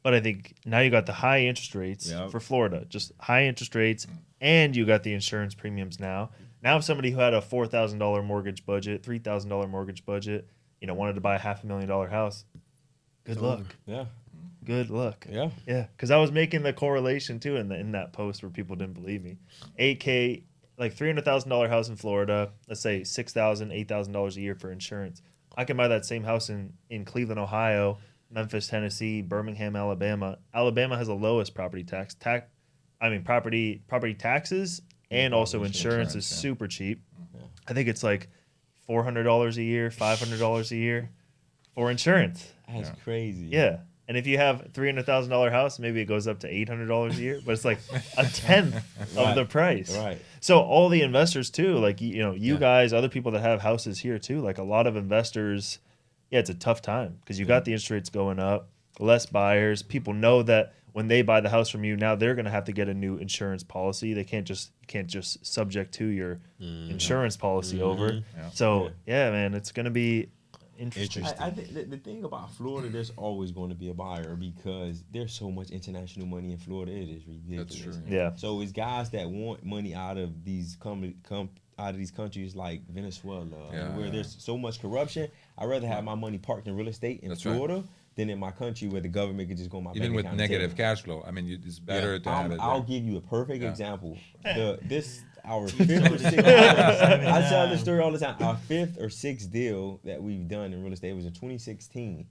But I think now you got the high interest rates for Florida, just high interest rates, and you got the insurance premiums now. Now, if somebody who had a $4,000 mortgage budget, $3,000 mortgage budget, wanted to buy a $500,000 house. Good luck. Yeah. Good luck. Yeah. Yeah, because I was making the correlation too in that post where people didn't believe me. $8K, like $300,000 house in Florida. Let's say $6,000, $8,000 a year for insurance. I can buy that same house in Cleveland, Ohio, Memphis, Tennessee, Birmingham, Alabama. Alabama has the lowest property taxes and also insurance is super cheap. Yeah. I think it's like $400 a year, $500 a year for insurance. That's crazy. Yeah. And if you have $300,000 house, maybe it goes up to $800 a year, but it's like a tenth of the price. Right. So all the investors too, like you guys, other people that have houses here too, like a lot of investors, it's a tough time because you got the interest rates going up, less buyers. People know that when they buy the house from you, now they're going to have to get a new insurance policy. They can't just subject to your insurance policy over. Yeah. So man, it's going to be interesting. I think the thing about Florida, there's always going to be a buyer because there's so much international money in Florida. It is ridiculous. That's true. Yeah. So it's guys that want money out of these out of these countries like Venezuela, where there's so much corruption. I'd rather have my money parked in real estate in Florida than in my country where the government could just go in my Even bank with account negative cash flow. I mean, it's better to have it I'll there. give you a perfect example. Our fifth or sixth. I tell this story all the time. Our fifth or sixth deal that we've done in real estate was in 2016.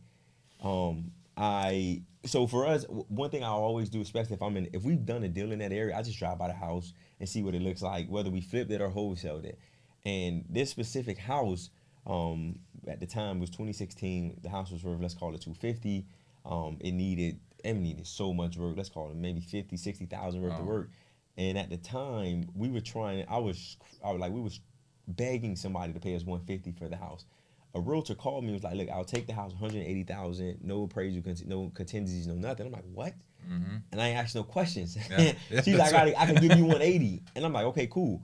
So for us, one thing I always do, especially if we've done a deal in that area, I just drive by the house and see what it looks like, whether we flipped it or wholesaled it. And this specific house, at the time was 2016. The house was worth, let's call it $250. It needed so much work. Let's call it maybe 50, 60,000 worth of work. And at the time, we were begging somebody to pay us $150 for the house. A realtor called me and was like, "Look, I'll take the house, $180,000, no appraisal, no contingencies, no nothing." I'm like, "What?" And I ain't asked no questions. Yeah. She's like, "I can give you $180," and I'm like, "Okay, cool."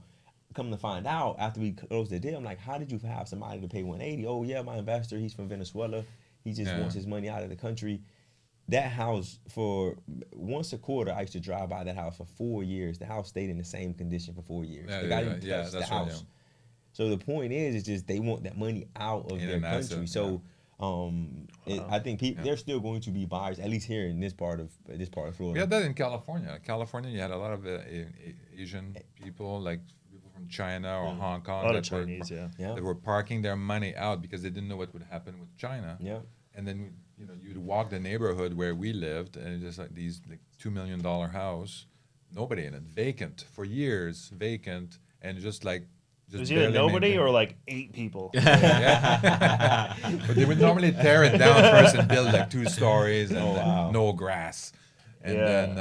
Come to find out, after we closed the deal, I'm like, "How did you have somebody to pay $180?" "Oh yeah, my investor, he's from Venezuela. He just wants his money out of the country." That house, for once a quarter, I used to drive by that house for 4 years. The house stayed in the same condition for 4 years. The guy didn't touch the house. Right, So the point is just they want that money out of their country. So I think there's still going to be buyers, at least here in this part of Florida. We had that in California. California, you had a lot of Asian people, like people from China or Hong Kong, A lot of Chinese, that were parking their money out because they didn't know what would happen with China. Yeah. And then you'd walk the neighborhood where we lived, and it's just like these $2 million house, nobody in it, vacant for years, and just it was either nobody or like 8 people. But they would normally tear it down first and build like 2 stories and no grass. And then,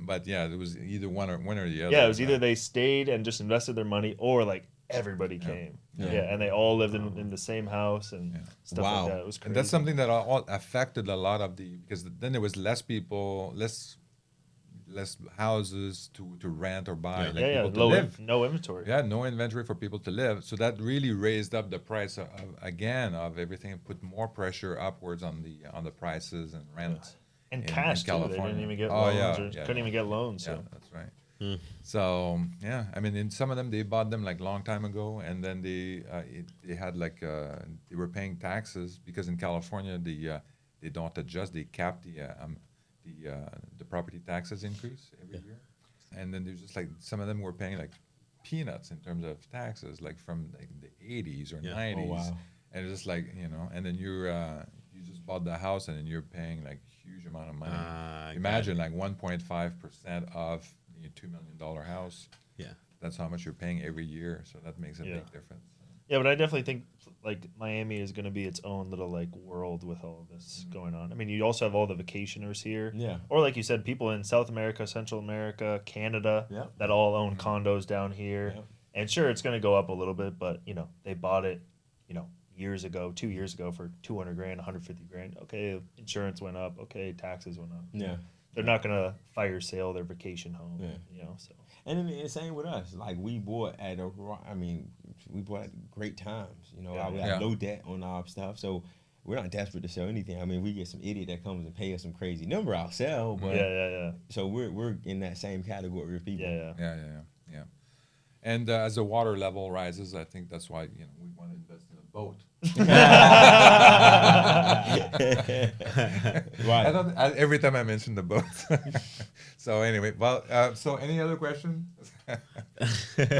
but it was either one or the other. Yeah, it was either they stayed and just invested their money, or like everybody came. And they all lived in the same house and stuff like that. It was crazy. And that's something that all affected a lot of because then there was less people, less houses to rent or buy. People to live. No inventory. Yeah, no inventory for people to live. So that really raised up the price of everything and put more pressure upwards on the prices and rent. And cash too. They didn't even get loans. Couldn't even get loans. So. Yeah, that's right. So I mean, in some of them they bought them like long time ago, and then they had like they were paying taxes because in California they don't adjust, they cap the property taxes increase every year, and then there's just like some of them were paying like peanuts in terms of taxes, like from like the 80s or 90s, and it's just like and then you just bought the house and then you're paying like huge amount of money. Imagine like 1.5% of $2 million house. Yeah, that's how much you're paying every year. So that makes a big difference. Yeah, but I definitely think like Miami is going to be its own little like world with all of this going on. I mean, you also have all the vacationers here. Yeah. Or like you said, people in South America, Central America, Canada that all own condos down here. Yeah. And sure, it's going to go up a little bit, but they bought it, 2 years ago for $200,000, $150,000. Okay, insurance went up. Okay, taxes went up. Yeah. They're not gonna fire sale their vacation home. Yeah. So. And I mean, it's same with us. Like we bought at great times. We had low debt on our stuff, so we're not desperate to sell anything. I mean, we get some idiot that comes and pay us some crazy number, I'll sell. But so we're in that same category of people. Yeah. And as the water level rises, I think that's why we want to invest in a boat. Right. Every time I mention the boat. So anyway, well, so any other question?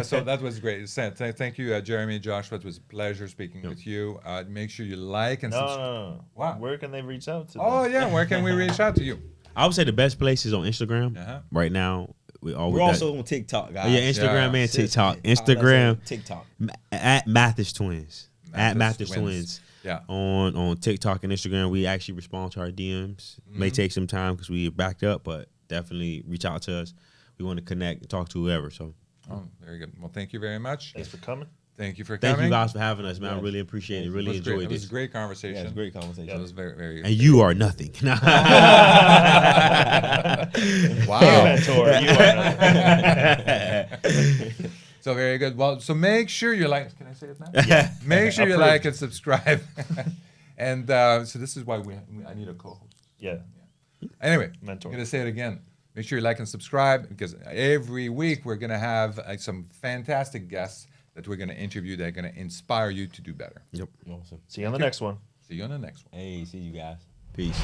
So that was great. Thank you, Jeremy, Joshua. It was a pleasure speaking with you. Make sure you like and subscribe. No. What? Where can they reach out to? Oh them? yeah, where can we reach out to you? I would say the best place is on Instagram Uh-huh. right now. We're also on TikTok, guys. yeah, Instagram Yeah. and TikTok. Follow us on Instagram TikTok. at MathisTwins. At MathisTwins. MathisTwins. Yeah. On TikTok and Instagram, we actually respond to our DMs. May take some time because we backed up, but definitely reach out to us. We want to connect and talk to whoever. So Oh, very good. Well, thank you very much. Thanks for coming. Thank you for coming. thank you guys for having us, man. I Yes. really appreciate it. Really It was great. enjoyed It was this. a great Yeah, conversation. it's a great conversation. It was very, very. And you are nothing. Wow. Mentor, you are. So very good. Well, so make sure you like. Can I say it now? Yeah. Make sure you Approved. like and subscribe. And so this is why I need a co-host. Yeah. Anyway, Mentor. I'm gonna say it again. Make sure you like and subscribe because every week we're gonna have some fantastic guests that we're gonna interview that are gonna inspire you to do better. Yep. Awesome. See you on the next one. See you on the next one. Hey, see you guys. Peace.